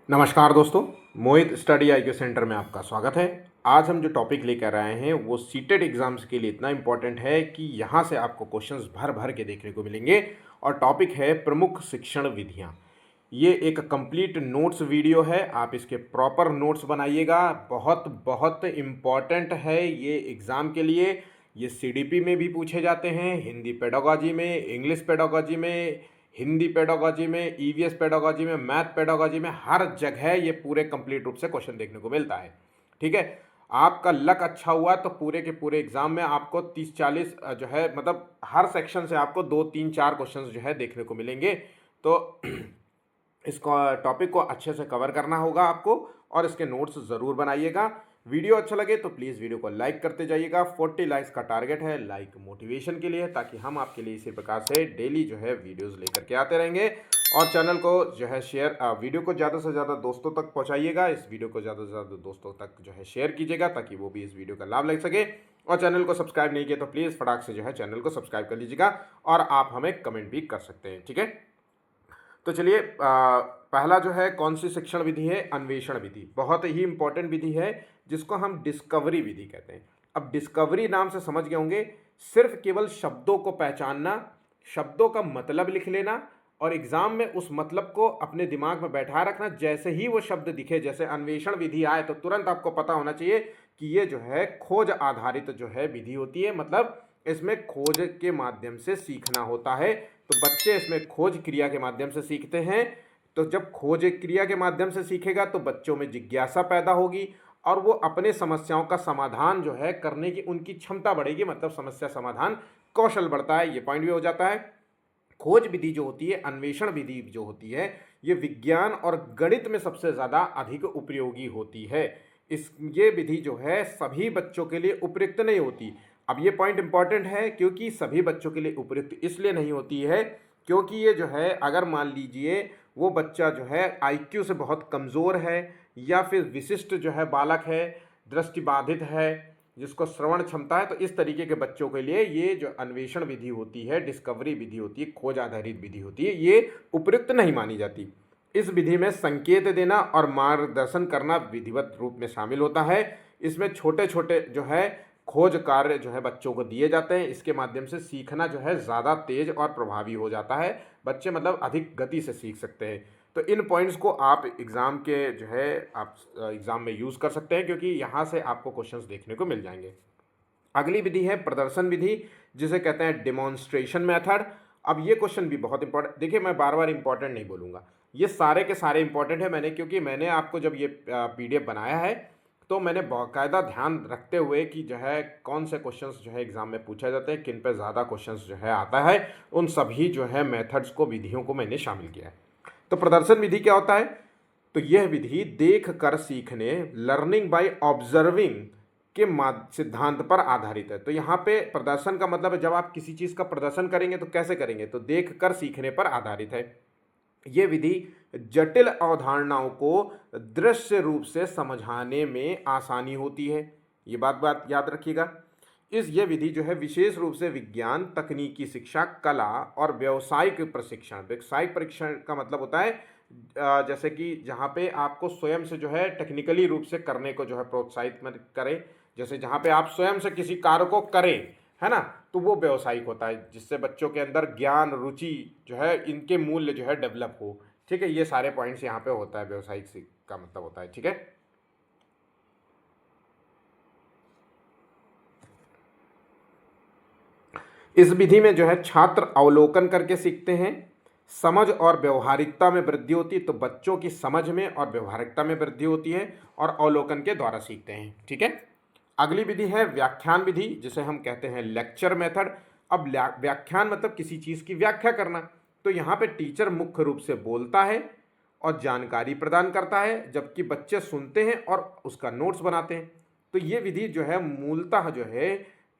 नमस्कार दोस्तों, मोहित study IQ centre में आपका स्वागत है। आज हम जो टॉपिक लेकर आए हैं वो सीटेट एग्ज़ाम्स के लिए इतना इम्पोर्टेंट है कि यहाँ से आपको क्वेश्चंस भर भर के देखने को मिलेंगे। और टॉपिक है प्रमुख शिक्षण विधियाँ। ये एक कंप्लीट नोट्स वीडियो है, आप इसके प्रॉपर नोट्स बनाइएगा। बहुत बहुत इम्पॉर्टेंट है ये एग्ज़ाम के लिए। ये सीडीपी में भी पूछे जाते हैं, हिंदी पेडागोजी में, इंग्लिश पेडागोजी में, हिंदी पेडागोजी में, ईवीएस पेडागोजी में, मैथ पेडागोजी में, हर जगह ये पूरे कंप्लीट रूप से क्वेश्चन देखने को मिलता है। ठीक है, आपका लक अच्छा हुआ तो पूरे के पूरे एग्जाम में आपको 30-40 जो है मतलब हर सेक्शन से आपको 2-3-4 क्वेश्चंस जो है देखने को मिलेंगे। तो इस टॉपिक को अच्छे से कवर करना होगा आपको और इसके नोट्स ज़रूर बनाइएगा। वीडियो अच्छा लगे तो प्लीज़ वीडियो को लाइक करते जाइएगा। 40 लाइक्स का टारगेट है, लाइक मोटिवेशन के लिए, ताकि हम आपके लिए इसी प्रकार से डेली जो है वीडियोस लेकर के आते रहेंगे। और चैनल को जो है शेयर, वीडियो को ज़्यादा से ज़्यादा दोस्तों तक पहुंचाइएगा। इस वीडियो को ज़्यादा से ज़्यादा दोस्तों तक जो है शेयर कीजिएगा ताकि वो भी इस वीडियो का लाभ ले सके। और चैनल को सब्सक्राइब नहीं किया तो प्लीज़ फटाक से जो है चैनल को सब्सक्राइब कर लीजिएगा। और आप हमें कमेंट भी कर सकते हैं। ठीक है, तो चलिए, पहला जो है कौन सी शिक्षण विधि है? अन्वेषण विधि। बहुत ही इंपॉर्टेंट विधि है जिसको हम डिस्कवरी विधि कहते हैं। अब डिस्कवरी नाम से समझ गए होंगे, सिर्फ केवल शब्दों को पहचानना, शब्दों का मतलब लिख लेना और एग्जाम में उस मतलब को अपने दिमाग में बैठाए रखना। जैसे ही वो शब्द दिखे, जैसे अन्वेषण विधि आए तो तुरंत आपको पता होना चाहिए कि ये जो है खोज आधारित जो है विधि होती है। मतलब इसमें खोज के माध्यम से सीखना होता है। तो बच्चे इसमें खोज क्रिया के माध्यम से सीखते हैं। तो जब खोज क्रिया के माध्यम से सीखेगा तो बच्चों में जिज्ञासा पैदा होगी और वो अपने समस्याओं का समाधान जो है करने की उनकी क्षमता बढ़ेगी। मतलब समस्या समाधान कौशल बढ़ता है, ये पॉइंट भी हो जाता है। खोज विधि जो होती है, अन्वेषण विधि जो होती है, ये विज्ञान और गणित में सबसे ज़्यादा अधिक उपयोगी होती है। ये विधि जो है सभी बच्चों के लिए उपयुक्त नहीं होती। अब ये पॉइंट इंपॉर्टेंट है क्योंकि सभी बच्चों के लिए उपयुक्त इसलिए नहीं होती है क्योंकि ये जो है, अगर मान लीजिए वो बच्चा जो है आईक्यू से बहुत कमज़ोर है या फिर विशिष्ट जो है बालक है, दृष्टिबाधित है, जिसको श्रवण क्षमता है, तो इस तरीके के बच्चों के लिए ये जो अन्वेषण विधि होती है, डिस्कवरी विधि होती है, खोज आधारित विधि होती है, ये उपयुक्त नहीं मानी जाती। इस विधि में संकेत देना और मार्गदर्शन करना विधिवत रूप में शामिल होता है। इसमें छोटे छोटे जो है खोज कार्य जो है बच्चों को दिए जाते हैं। इसके माध्यम से सीखना जो है ज़्यादा तेज और प्रभावी हो जाता है। बच्चे मतलब अधिक गति से सीख सकते हैं। तो इन पॉइंट्स को आप एग्ज़ाम के जो है आप एग्ज़ाम में यूज़ कर सकते हैं क्योंकि यहाँ से आपको क्वेश्चंस देखने को मिल जाएंगे। अगली विधि है प्रदर्शन विधि, जिसे कहते हैं डेमोन्स्ट्रेशन मेथड। अब ये क्वेश्चन भी बहुत इंपॉर्टेंट, देखिए मैं बार बार इंपॉर्टेंट नहीं बोलूँगा, ये सारे के सारे इंपॉर्टेंट है। क्योंकि मैंने आपको जब ये पीडीएफ बनाया है तो मैंने बाकायदा ध्यान रखते हुए कि जो है कौन से क्वेश्चंस जो है एग्ज़ाम में पूछे जाते हैं, किन पे ज़्यादा क्वेश्चंस जो है आता है, उन सभी जो है मेथड्स को, विधियों को मैंने शामिल किया है। तो प्रदर्शन विधि क्या होता है? तो यह विधि देख कर सीखने, लर्निंग बाय ऑब्जर्विंग के सिद्धांत पर आधारित है। तो यहाँ पे प्रदर्शन का मतलब है जब आप किसी चीज़ का प्रदर्शन करेंगे तो कैसे करेंगे, तो देख कर सीखने पर आधारित है। ये विधि जटिल अवधारणाओं को दृश्य रूप से समझाने में आसानी होती है। ये बात याद रखिएगा। ये विधि जो है विशेष रूप से विज्ञान, तकनीकी शिक्षा, कला और व्यावसायिक प्रशिक्षण, व्यावसायिक प्रशिक्षण का मतलब होता है जैसे कि जहाँ पे आपको स्वयं से जो है टेक्निकली रूप से करने को जो है प्रोत्साहित करें। जैसे जहाँ पे आप स्वयं से किसी कार्य को करें, है ना, तो वो व्यावसायिक होता है, जिससे बच्चों के अंदर ज्ञान, रुचि जो है, इनके मूल्य जो है डेवलप हो। ठीक है, ये सारे पॉइंट्स यहाँ पे होता है, व्यावसायिक का मतलब होता है। ठीक है, इस विधि में जो है छात्र अवलोकन करके सीखते हैं। समझ और व्यवहारिकता में वृद्धि होती है, तो बच्चों की समझ में और व्यवहारिकता में वृद्धि होती है और अवलोकन के द्वारा सीखते हैं। ठीक है, अगली विधि है व्याख्यान विधि, जिसे हम कहते हैं लेक्चर मेथड। अब व्याख्यान मतलब किसी चीज़ की व्याख्या करना। तो यहाँ पे टीचर मुख्य रूप से बोलता है और जानकारी प्रदान करता है, जबकि बच्चे सुनते हैं और उसका नोट्स बनाते हैं। तो ये विधि जो है मूलतः जो है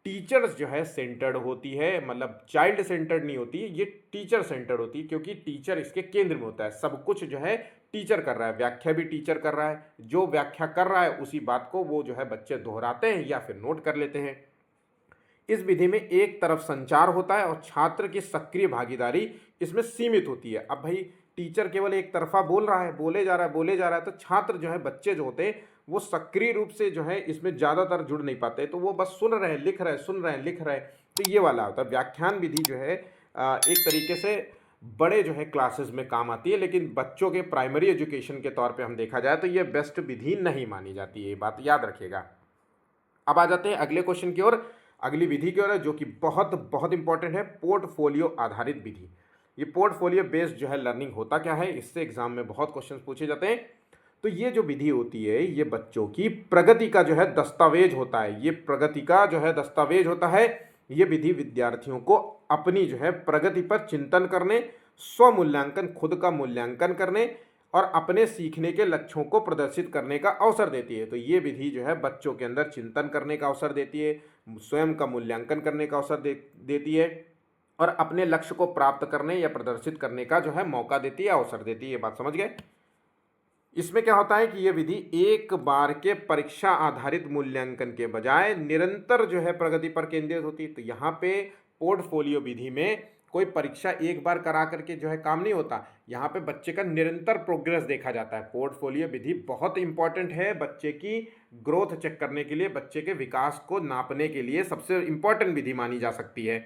टीचर्स जो है सेंटर्ड होती है, मतलब चाइल्ड सेंटर्ड नहीं होती, ये टीचर सेंटर्ड होती है, क्योंकि टीचर इसके केंद्र में होता है। सब कुछ जो है टीचर कर रहा है, व्याख्या भी टीचर कर रहा है, जो व्याख्या कर रहा है उसी बात को वो जो है बच्चे दोहराते हैं या फिर नोट कर लेते हैं। इस विधि में एक तरफ संचार होता है और छात्र की सक्रिय भागीदारी इसमें सीमित होती है। अब भाई टीचर केवल एक तरफा बोल रहा है, बोले जा रहा है, बोले जा रहा है, तो छात्र जो है, बच्चे जो होते हैं वो सक्रिय रूप से जो है इसमें ज़्यादातर जुड़ नहीं पाते, तो वो बस सुन रहे हैं, लिख रहे हैं, सुन रहे हैं, लिख रहे हैं। तो ये वाला होता है व्याख्यान विधि जो है एक तरीके से बड़े जो है क्लासेस में काम आती है, लेकिन बच्चों के प्राइमरी एजुकेशन के तौर पे हम देखा जाए तो ये बेस्ट विधि नहीं मानी जाती है, ये बात याद रखिएगा। अब आ जाते हैं अगले क्वेश्चन की ओर, अगली विधि की ओर, जो कि बहुत बहुत इंपॉर्टेंट है, पोर्टफोलियो आधारित विधि। ये पोर्टफोलियो बेस्ड जो है लर्निंग होता क्या है, इससे एग्जाम में बहुत क्वेश्चन पूछे जाते हैं। तो ये जो विधि होती है ये बच्चों की प्रगति का जो है दस्तावेज होता है, ये प्रगति का जो है दस्तावेज होता है। ये विधि विद्यार्थियों को अपनी जो है प्रगति पर चिंतन करने, स्वमूल्यांकन, खुद का मूल्यांकन करने और अपने सीखने के लक्ष्यों को प्रदर्शित करने का अवसर देती है। तो ये विधि जो है बच्चों के अंदर चिंतन करने का अवसर देती है, स्वयं का मूल्यांकन करने का अवसर देती है और अपने लक्ष्य को प्राप्त करने या प्रदर्शित करने का जो है मौका देती है, अवसर देती है। ये बात समझ गए। इसमें क्या होता है कि ये विधि एक बार के परीक्षा आधारित मूल्यांकन के बजाय निरंतर जो है प्रगति पर केंद्रित होती है। तो यहाँ पे पोर्टफोलियो विधि में कोई परीक्षा एक बार करा करके जो है काम नहीं होता, यहाँ पे बच्चे का निरंतर प्रोग्रेस देखा जाता है। पोर्टफोलियो विधि बहुत इंपॉर्टेंट है बच्चे की ग्रोथ चेक करने के लिए, बच्चे के विकास को नापने के लिए सबसे इंपॉर्टेंट विधि मानी जा सकती है।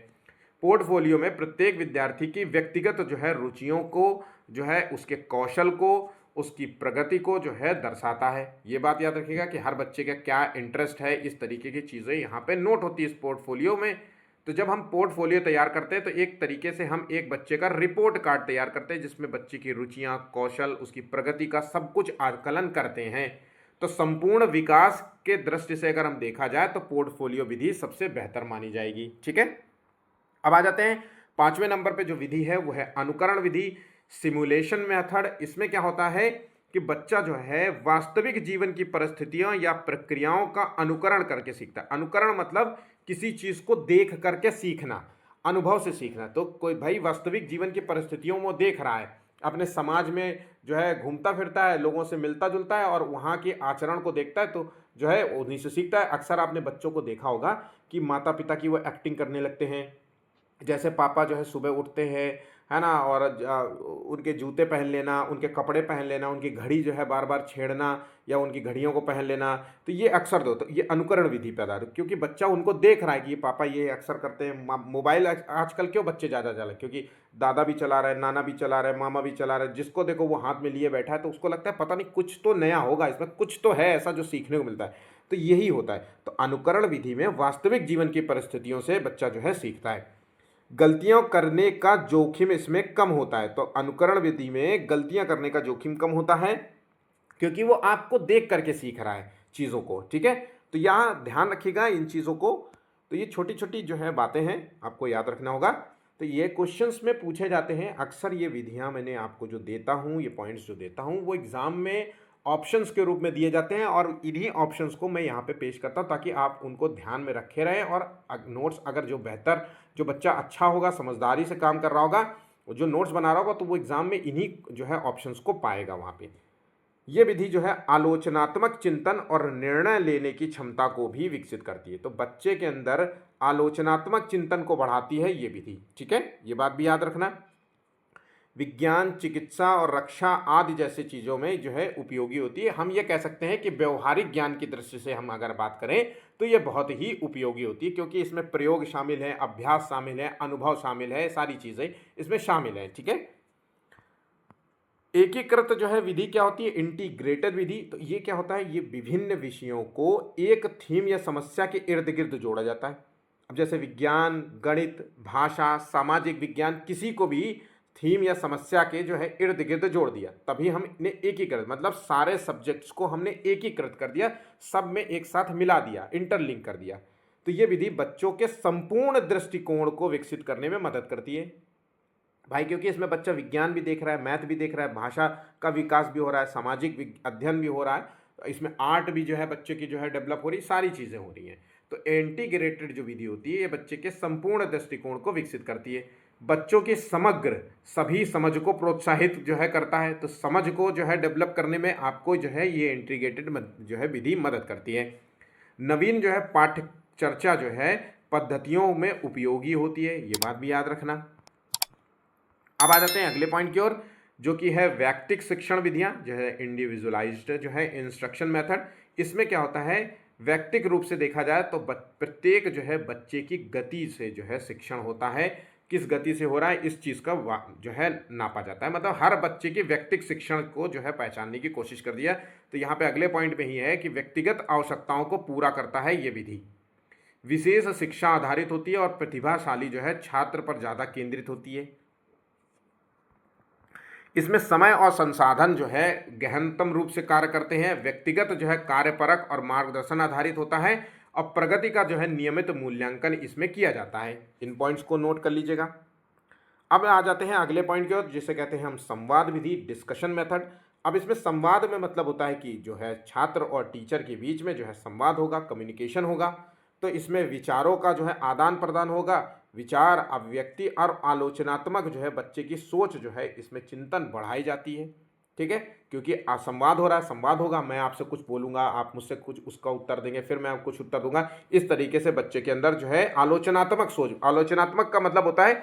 पोर्टफोलियो में प्रत्येक विद्यार्थी की व्यक्तिगत जो है रुचियों को, जो है उसके कौशल को, उसकी प्रगति को जो है दर्शाता है। ये बात याद रखिएगा कि हर बच्चे का क्या इंटरेस्ट है, इस तरीके की चीज़ें यहाँ पे नोट होती है इस पोर्टफोलियो में। तो जब हम पोर्टफोलियो तैयार करते हैं तो एक तरीके से हम एक बच्चे का रिपोर्ट कार्ड तैयार करते हैं, जिसमें बच्चे की रुचियाँ, कौशल, उसकी प्रगति का सब कुछ आकलन करते हैं। तो संपूर्ण विकास के दृष्टि से अगर हम देखा जाए तो पोर्टफोलियो विधि सबसे बेहतर मानी जाएगी। ठीक है, अब आ जाते हैं 5वें नंबर पे जो विधि है वो है अनुकरण विधि, सिमुलेशन मेथड। इसमें क्या होता है कि बच्चा जो है वास्तविक जीवन की परिस्थितियों या प्रक्रियाओं का अनुकरण करके सीखता है। अनुकरण मतलब किसी चीज़ को देख करके सीखना, अनुभव से सीखना। तो कोई भाई वास्तविक जीवन की परिस्थितियों में देख रहा है, अपने समाज में जो है घूमता फिरता है, लोगों से मिलता जुलता है और वहाँ के आचरण को देखता है, तो जो है उन्हीं से सीखता है। अक्सर आपने बच्चों को देखा होगा कि माता पिता की वो एक्टिंग करने लगते हैं, जैसे पापा जो है सुबह उठते हैं, है ना, और उनके जूते पहन लेना, उनके कपड़े पहन लेना, उनकी घड़ी जो है बार बार छेड़ना या उनकी घड़ियों को पहन लेना। तो ये अक्सर दो, तो ये अनुकरण विधि पैदा है, क्योंकि बच्चा उनको देख रहा है कि ये पापा ये अक्सर करते हैं। मोबाइल आजकल क्यों बच्चे ज़्यादा चला, क्योंकि दादा भी चला रहे हैं, नाना भी चला रहे हैं, मामा भी चला रहे हैं, जिसको देखो वो हाथ में लिए बैठा है, तो उसको लगता है पता नहीं कुछ तो नया होगा इसमें, कुछ तो है ऐसा जो सीखने को मिलता है। तो यही होता है। तो अनुकरण विधि में वास्तविक जीवन की परिस्थितियों से बच्चा जो है सीखता है। गलतियां करने का जोखिम इसमें कम होता है। तो अनुकरण विधि में गलतियां करने का जोखिम कम होता है, क्योंकि वो आपको देख करके सीख रहा है चीज़ों को। ठीक है, तो यहाँ ध्यान रखिएगा इन चीज़ों को। तो ये छोटी छोटी जो है बातें हैं, आपको याद रखना होगा। तो ये क्वेश्चंस में पूछे जाते हैं अक्सर। ये विधियाँ मैंने आपको जो देता हूँ, ये पॉइंट्स जो देता हूँ, वो एग्ज़ाम में ऑप्शंस के रूप में दिए जाते हैं और इन्हीं ऑप्शंस को मैं यहाँ पे पेश करता हूँ, ताकि आप उनको ध्यान में रखे रहें। और नोट्स अगर जो बेहतर, जो बच्चा अच्छा होगा, समझदारी से काम कर रहा होगा, जो नोट्स बना रहा होगा, तो वो एग्ज़ाम में इन्हीं जो है ऑप्शंस को पाएगा वहाँ पे। ये विधि जो है आलोचनात्मक चिंतन और निर्णय लेने की क्षमता को भी विकसित करती है। तो बच्चे के अंदर आलोचनात्मक चिंतन को बढ़ाती है ये विधि। ठीक है, ये बात भी याद रखना। विज्ञान, चिकित्सा और रक्षा आदि जैसे चीज़ों में जो है उपयोगी होती है। हम ये कह सकते हैं कि व्यवहारिक ज्ञान की दृष्टि से हम अगर बात करें तो ये बहुत ही उपयोगी होती है, क्योंकि इसमें प्रयोग शामिल है, अभ्यास शामिल है, अनुभव शामिल है, सारी चीज़ें इसमें शामिल है। ठीक है, एकीकृत जो है विधि क्या होती है, इंटीग्रेटेड विधि। तो ये क्या होता है, ये विभिन्न विषयों को एक थीम या समस्या के इर्द गिर्द जोड़ा जाता है। अब जैसे विज्ञान, गणित, भाषा, सामाजिक विज्ञान, किसी को भी थीम या समस्या के जो है इर्द गिर्द जोड़ दिया, तभी हम इन्हें एकीकृत, मतलब सारे सब्जेक्ट्स को हमने एकीकृत कर दिया, सब में एक साथ मिला दिया, इंटरलिंक कर दिया। तो ये विधि बच्चों के संपूर्ण दृष्टिकोण को विकसित करने में मदद करती है भाई, क्योंकि इसमें बच्चा विज्ञान भी देख रहा है, मैथ भी देख रहा है, भाषा का विकास भी हो रहा है, सामाजिक अध्ययन भी हो रहा है, इसमें आर्ट भी जो है बच्चे की जो है डेवलप हो रही है, सारी चीज़ें हो रही हैं। तो इंटीग्रेटेड जो विधि होती है ये बच्चे के संपूर्ण दृष्टिकोण को विकसित करती है, बच्चों के समग्र सभी समझ को प्रोत्साहित जो है करता है। तो समझ को जो है डेवलप करने में आपको जो है ये इंटीग्रेटेड जो है विधि मदद करती है। नवीन जो है पाठ्य चर्चा जो है पद्धतियों में उपयोगी होती है, ये बात भी याद रखना। अब आ जाते हैं अगले पॉइंट की ओर। जो कि है व्यक्तिक शिक्षण विधियां, जो है इंडिविजुअलाइज्ड जो है इंस्ट्रक्शन मेथड। इसमें क्या होता है, व्यक्तिक रूप से देखा जाए तो प्रत्येक जो है बच्चे की गति से जो है शिक्षण होता है, किस गति से हो रहा है इस चीज़ का जो है नापा जाता है, मतलब हर बच्चे की व्यक्तिक शिक्षण को जो है पहचानने की कोशिश कर दिया। तो यहाँ पे अगले पॉइंट में ही है कि व्यक्तिगत आवश्यकताओं को पूरा करता है ये विधि, विशेष शिक्षा आधारित होती है और प्रतिभाशाली जो है छात्र पर ज़्यादा केंद्रित होती है। इसमें समय और संसाधन जो है गहनतम रूप से कार्य करते हैं। व्यक्तिगत जो है कार्यपरक और मार्गदर्शन आधारित होता है और प्रगति का जो है नियमित मूल्यांकन इसमें किया जाता है। इन पॉइंट्स को नोट कर लीजिएगा। अब आ जाते हैं अगले पॉइंट की ओर, जिसे कहते हैं हम संवाद विधि, डिस्कशन मेथड। अब इसमें संवाद में मतलब होता है कि जो है छात्र और टीचर के बीच में जो है संवाद होगा, कम्युनिकेशन होगा। तो इसमें विचारों का जो है आदान प्रदान होगा, विचार अभिव्यक्ति और आलोचनात्मक जो है बच्चे की सोच जो है इसमें चिंतन बढ़ाई जाती है। ठीक है, क्योंकि संवाद हो रहा है, संवाद होगा, मैं आपसे कुछ बोलूँगा, आप मुझसे कुछ उसका उत्तर देंगे, फिर मैं आपको कुछ उत्तर दूंगा। इस तरीके से बच्चे के अंदर जो है आलोचनात्मक सोच, आलोचनात्मक का मतलब होता है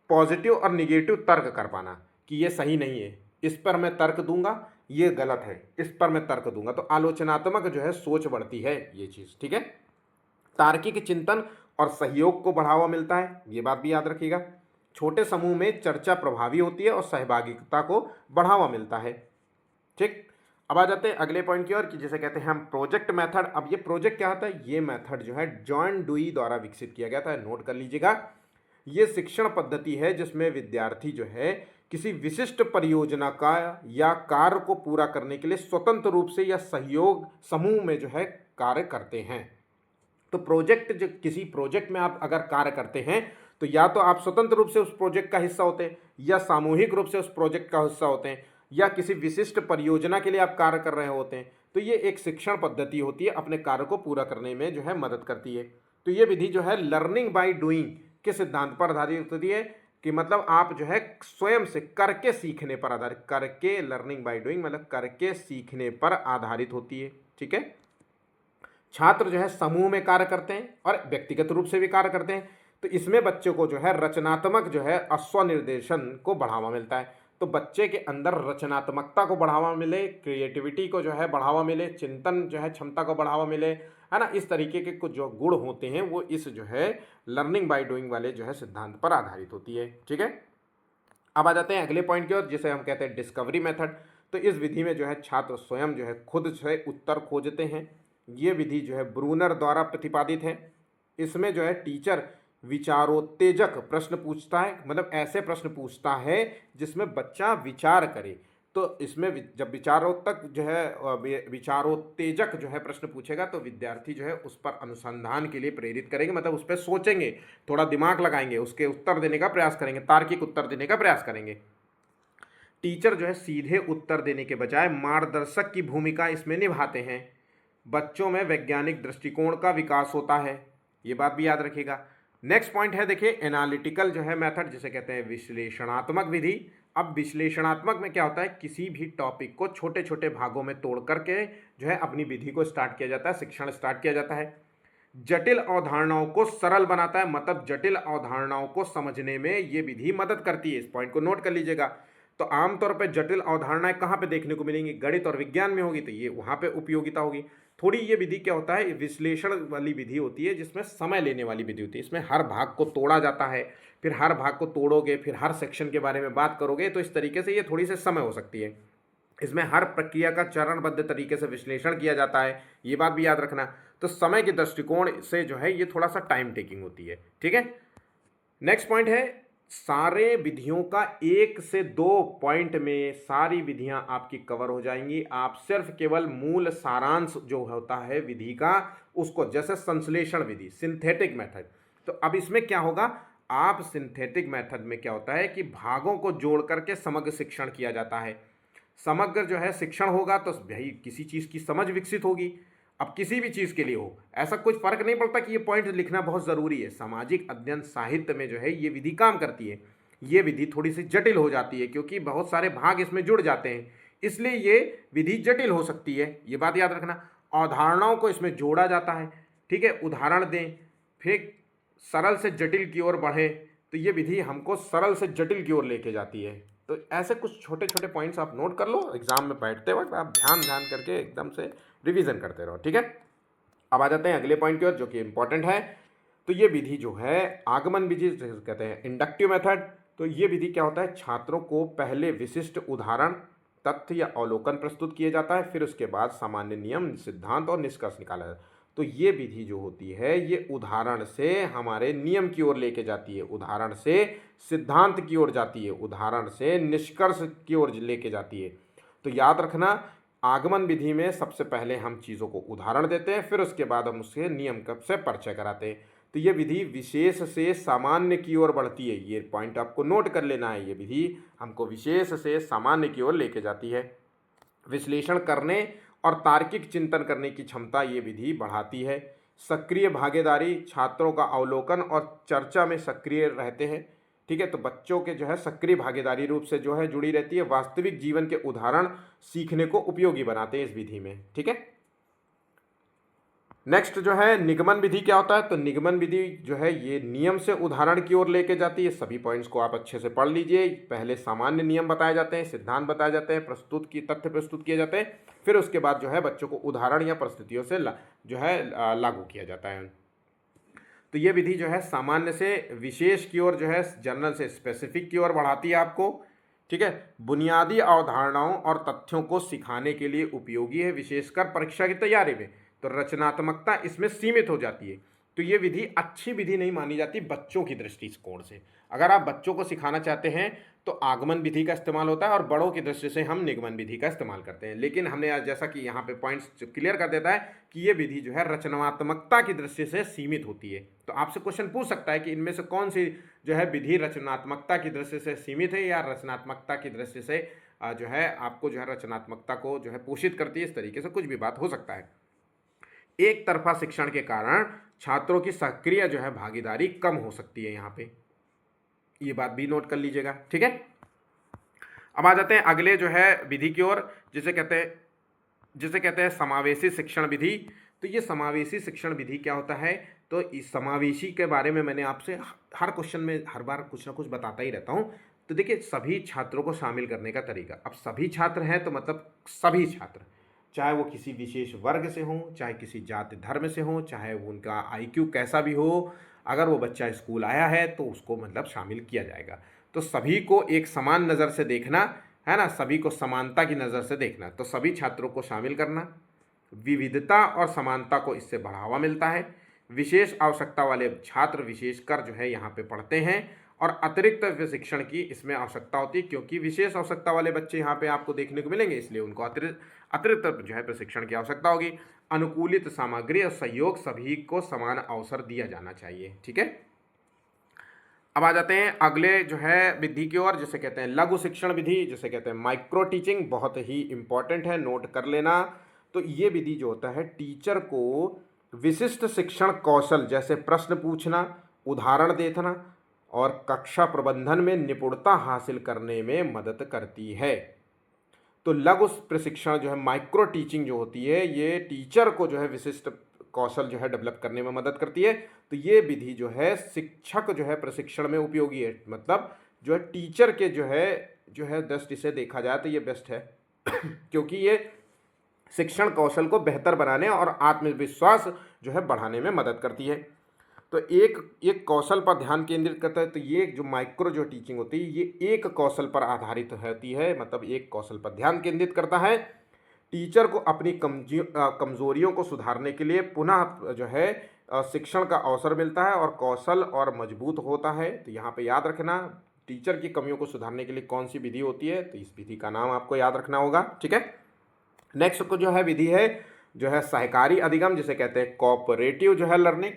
पॉजिटिव और निगेटिव तर्क कर पाना कि ये सही नहीं है, इस पर मैं तर्क दूंगा, ये गलत है, इस पर मैं तर्क दूंगा। तो आलोचनात्मक जो है सोच बढ़ती है ये चीज़। ठीक है, तार्किक चिंतन और सहयोग को बढ़ावा मिलता है, ये बात भी याद रखिएगा। छोटे समूह में चर्चा प्रभावी होती है और सहभागिता को बढ़ावा मिलता है। ठीक, अब आ जाते हैं अगले पॉइंट की ओर कि जिसे कहते हैं हम प्रोजेक्ट मेथड। अब ये प्रोजेक्ट क्या होता है, ये मेथड जो है जॉन डुई द्वारा विकसित किया गया था, नोट कर लीजिएगा। ये शिक्षण पद्धति है जिसमें विद्यार्थी जो है किसी विशिष्ट परियोजना का या कार्य को पूरा करने के लिए स्वतंत्र रूप से या सहयोग समूह में जो है कार्य करते हैं। तो प्रोजेक्ट, जो किसी प्रोजेक्ट में आप अगर कार्य करते हैं तो या तो आप स्वतंत्र रूप से उस प्रोजेक्ट का हिस्सा होते हैं या सामूहिक रूप से उस प्रोजेक्ट का हिस्सा होते हैं या किसी विशिष्ट परियोजना के लिए आप कार्य कर रहे होते हैं। तो ये एक शिक्षण पद्धति होती है, अपने कार्य को पूरा करने में जो है मदद करती है। तो ये विधि जो है लर्निंग बाय डूइंग के सिद्धांत पर आधारित होती है कि मतलब आप जो है स्वयं से करके सीखने पर आधारित, करके, लर्निंग बाय डूइंग मतलब करके सीखने पर आधारित होती है। ठीक है, छात्र जो है समूह में कार्य करते हैं और व्यक्तिगत रूप से भी कार्य करते हैं। तो इसमें बच्चे को जो है रचनात्मक जो है स्वनिर्देशन को बढ़ावा मिलता है। तो बच्चे के अंदर रचनात्मकता को बढ़ावा मिले, क्रिएटिविटी को जो है बढ़ावा मिले, चिंतन जो है क्षमता को बढ़ावा मिले, है ना। इस तरीके के कुछ जो गुण होते हैं वो इस जो है लर्निंग बाय डूइंग वाले जो है सिद्धांत पर आधारित होती है। ठीक है, अब आ जाते हैं अगले पॉइंट की ओर, जिसे हम कहते हैं डिस्कवरी मेथड। तो इस विधि में जो है छात्र स्वयं जो है खुद से उत्तर खोजते हैं। ये विधि जो है ब्रूनर द्वारा प्रतिपादित है। इसमें जो है टीचर विचारोत्तेजक प्रश्न पूछता है, मतलब ऐसे प्रश्न पूछता है जिसमें बच्चा विचार करे। तो इसमें जब विचारोत्तेजक जो है प्रश्न पूछेगा तो विद्यार्थी जो है उस पर अनुसंधान के लिए प्रेरित करेंगे, मतलब उस पर सोचेंगे, थोड़ा दिमाग लगाएंगे, उसके उत्तर देने का प्रयास करेंगे, तार्किक उत्तर देने का प्रयास करेंगे। टीचर जो है सीधे उत्तर देने के बजाय मार्गदर्शक की भूमिका इसमें निभाते हैं। बच्चों में वैज्ञानिक दृष्टिकोण का विकास होता है, ये बात भी याद रखिएगा। नेक्स्ट पॉइंट है, देखिए एनालिटिकल जो है मेथड, जिसे कहते हैं विश्लेषणात्मक विधि। अब विश्लेषणात्मक में क्या होता है, किसी भी टॉपिक को छोटे छोटे भागों में तोड़ करके जो है अपनी विधि को स्टार्ट किया जाता है, शिक्षण स्टार्ट किया जाता है। जटिल अवधारणाओं को सरल बनाता है, मतलब जटिल अवधारणाओं को समझने में ये विधि मदद करती है। इस पॉइंट को नोट कर लीजिएगा। तो आमतौर पर जटिल अवधारणाएं कहाँ पे देखने को मिलेंगी, गणित और विज्ञान में होगी, तो ये वहाँ पे उपयोगिता होगी। थोड़ी ये विधि क्या होता है, विश्लेषण वाली विधि होती है, जिसमें समय लेने वाली विधि होती है। इसमें हर भाग को तोड़ा जाता है, फिर हर भाग को तोड़ोगे, फिर हर सेक्शन के बारे में बात करोगे, तो इस तरीके से ये थोड़ी सी समय हो सकती है। इसमें हर प्रक्रिया का चरणबद्ध तरीके से विश्लेषण किया जाता है, ये बात भी याद रखना। तो समय के दृष्टिकोण से जो है ये थोड़ा सा टाइम टेकिंग होती है। ठीक है, नेक्स्ट पॉइंट है, सारे विधियों का 1 से 2 पॉइंट में सारी विधियां आपकी कवर हो जाएंगी। आप सिर्फ केवल मूल सारांश जो होता है विधि का उसको, जैसे संश्लेषण विधि, सिंथेटिक मेथड। तो अब इसमें क्या होगा, आप सिंथेटिक मेथड में क्या होता है कि भागों को जोड़ करके समग्र शिक्षण किया जाता है। समग्र जो है शिक्षण होगा तो भाई किसी चीज़ की समझ विकसित होगी। अब किसी भी चीज़ के लिए हो, ऐसा कुछ फर्क नहीं पड़ता कि ये पॉइंट लिखना बहुत ज़रूरी है। सामाजिक अध्ययन साहित्य में जो है ये विधि काम करती है। ये विधि थोड़ी सी जटिल हो जाती है क्योंकि बहुत सारे भाग इसमें जुड़ जाते हैं, इसलिए ये विधि जटिल हो सकती है, ये बात याद रखना। अवधारणाओं को इसमें जोड़ा जाता है। ठीक है, उदाहरण दें, फिर सरल से जटिल की ओर बढ़े, तो ये विधि हमको सरल से जटिल की ओर लेके जाती है। तो ऐसे कुछ छोटे छोटे पॉइंट्स आप नोट कर लो, एग्जाम में बैठते वक्त आप ध्यान ध्यान करके एकदम से रिवीजन करते रहो, ठीक है। अब आ जाते हैं अगले पॉइंट की ओर जो कि इंपॉर्टेंट है। तो ये विधि जो है आगमन विधि जिसे कहते हैं इंडक्टिव मेथड। तो ये विधि क्या होता है, छात्रों को पहले विशिष्ट उदाहरण, तथ्य या अवलोकन प्रस्तुत किए जाता है, फिर उसके बाद सामान्य नियम, सिद्धांत और निष्कर्ष निकाला जाता है। तो ये विधि जो होती है ये उदाहरण से हमारे नियम की ओर लेके जाती है, उदाहरण से सिद्धांत की ओर जाती है, उदाहरण से निष्कर्ष की ओर लेके जाती है। तो याद रखना, आगमन विधि में सबसे पहले हम चीज़ों को उदाहरण देते हैं, फिर उसके बाद हम उसके नियम कब से परिचय कराते हैं। तो ये विधि विशेष से सामान्य की ओर बढ़ती है, ये पॉइंट आपको नोट कर लेना है। ये विधि हमको विशेष से सामान्य की ओर लेके जाती है। विश्लेषण करने और तार्किक चिंतन करने की क्षमता ये विधि बढ़ाती है। सक्रिय भागीदारी, छात्रों का अवलोकन और चर्चा में सक्रिय रहते हैं, ठीक है। तो बच्चों के जो है सक्रिय भागीदारी रूप से जो है जुड़ी रहती है, वास्तविक जीवन के उदाहरण सीखने को उपयोगी बनाते हैं इस विधि में, ठीक है। नेक्स्ट जो है निगमन विधि क्या होता है, तो निगमन विधि जो है ये नियम से उदाहरण की ओर लेके जाती है। सभी पॉइंट्स को आप अच्छे से पढ़ लीजिए। पहले सामान्य नियम बताए जाते हैं, सिद्धांत बताए जाते हैं, तथ्य प्रस्तुत किए जाते हैं, फिर उसके बाद जो है बच्चों को उदाहरण या परिस्थितियों से जो है लागू किया जाता है। तो ये विधि जो है सामान्य से विशेष की ओर, जो है जनरल से स्पेसिफिक की ओर बढ़ाती है आपको, ठीक है। बुनियादी अवधारणाओं और तथ्यों को सिखाने के लिए उपयोगी है, विशेषकर परीक्षा की तैयारी में। तो रचनात्मकता इसमें सीमित हो जाती है। तो ये विधि अच्छी विधि नहीं मानी जाती बच्चों की दृष्टिकोण से। अगर आप बच्चों को सिखाना चाहते हैं तो आगमन विधि का इस्तेमाल होता है, और बड़ों की दृष्टि से हम निगमन विधि का इस्तेमाल करते हैं। लेकिन हमने आज जैसा कि यहाँ पे पॉइंट्स क्लियर कर देता है कि ये विधि जो है रचनात्मकता की दृष्टि से सीमित होती है। तो आपसे क्वेश्चन पूछ सकता है कि इनमें से कौन सी जो है विधि रचनात्मकता की दृष्टि से सीमित है या रचनात्मकता की दृष्टि से जो है आपको जो है रचनात्मकता को जो है पोषित करती है। इस तरीके से कुछ भी बात हो सकता है। एक तरफा शिक्षण के कारण छात्रों की सक्रिय जो है भागीदारी कम हो सकती है, यहाँ पे ये बात भी नोट कर लीजिएगा, ठीक है। अब आ जाते हैं अगले जो है विधि की ओर, जिसे कहते हैं समावेशी शिक्षण विधि। तो ये समावेशी शिक्षण विधि क्या होता है, तो इस समावेशी के बारे में मैंने आपसे हर क्वेश्चन में हर बार कुछ ना कुछ बताता ही रहता हूँ। तो देखिए, सभी छात्रों को शामिल करने का तरीका, अब सभी छात्र हैं तो मतलब सभी छात्र, चाहे वो किसी विशेष वर्ग से हों, चाहे किसी जाति धर्म से हों, चाहे वो उनका आईक्यू कैसा भी हो, अगर वो बच्चा स्कूल आया है तो उसको मतलब शामिल किया जाएगा। तो सभी को एक समान नज़र से देखना है ना, सभी को समानता की नज़र से देखना, तो सभी छात्रों को शामिल करना। विविधता और समानता को इससे बढ़ावा मिलता है। विशेष आवश्यकता वाले छात्र विशेषकर जो है यहाँ पे पढ़ते हैं, और अतिरिक्त प्रशिक्षण की इसमें आवश्यकता होती है, क्योंकि विशेष आवश्यकता वाले बच्चे यहाँ पे आपको देखने को मिलेंगे, इसलिए उनको अतिरिक्त जो है प्रशिक्षण की आवश्यकता होगी। अनुकूलित सामग्री और सहयोग, सभी को समान अवसर दिया जाना चाहिए, ठीक है। अब आ जाते हैं अगले जो है विधि की ओर, जिसे कहते हैं लघु शिक्षण विधि, जिसे कहते हैं माइक्रो टीचिंग। बहुत ही इंपॉर्टेंट है, नोट कर लेना। तो ये विधि जो होता है टीचर को विशिष्ट शिक्षण कौशल जैसे प्रश्न पूछना, उदाहरण देना और कक्षा प्रबंधन में निपुणता हासिल करने में मदद करती है। तो लघु प्रशिक्षण जो है माइक्रो टीचिंग जो होती है, ये टीचर को जो है विशिष्ट कौशल जो है डेवलप करने में मदद करती है। तो ये विधि जो है शिक्षक जो है प्रशिक्षण में उपयोगी है, मतलब जो है टीचर के जो है दृष्टि से देखा जाए तो ये बेस्ट है क्योंकि ये शिक्षण कौशल को बेहतर बनाने और आत्मविश्वास जो है बढ़ाने में मदद करती है। तो एक कौशल पर ध्यान केंद्रित करता है। तो ये जो माइक्रो जो टीचिंग होती है ये एक कौशल पर आधारित होती है, मतलब एक कौशल पर ध्यान केंद्रित करता है। टीचर को अपनी कमजोरियों को सुधारने के लिए पुनः जो है शिक्षण का अवसर मिलता है, और कौशल और मजबूत होता है। तो यहाँ पे याद रखना, टीचर की कमियों को सुधारने के लिए कौन सी विधि होती है, तो इस विधि का नाम आपको याद रखना होगा, ठीक है। नेक्स्ट को जो है विधि है जो है सहकारी अधिगम, जिसे कहते हैं कोऑपरेटिव जो है लर्निंग।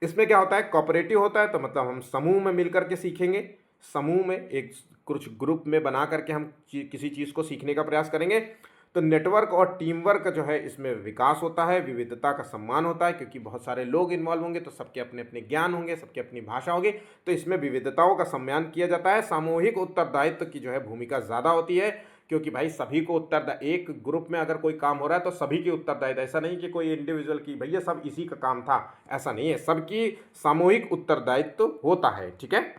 इसमें क्या होता है, कोऑपरेटिव होता है तो मतलब हम समूह में मिलकर के सीखेंगे, समूह में एक कुछ ग्रुप में बना करके हम किसी चीज़ को सीखने का प्रयास करेंगे। तो नेटवर्क और टीम वर्क जो है इसमें विकास होता है, विविधता का सम्मान होता है, क्योंकि बहुत सारे लोग इन्वॉल्व होंगे तो सबके अपने अपने ज्ञान होंगे, सबके अपनी भाषा होगी, तो इसमें विविधताओं का सम्मान किया जाता है। सामूहिक उत्तरदायित्व की जो है भूमिका ज़्यादा होती है, क्योंकि भाई सभी को एक ग्रुप में अगर कोई काम हो रहा है तो सभी की उत्तरदायित्व, ऐसा नहीं कि कोई इंडिविजुअल की भैया सब इसी का काम था, ऐसा नहीं है, सबकी सामूहिक उत्तरदायित्व होता है, ठीक है।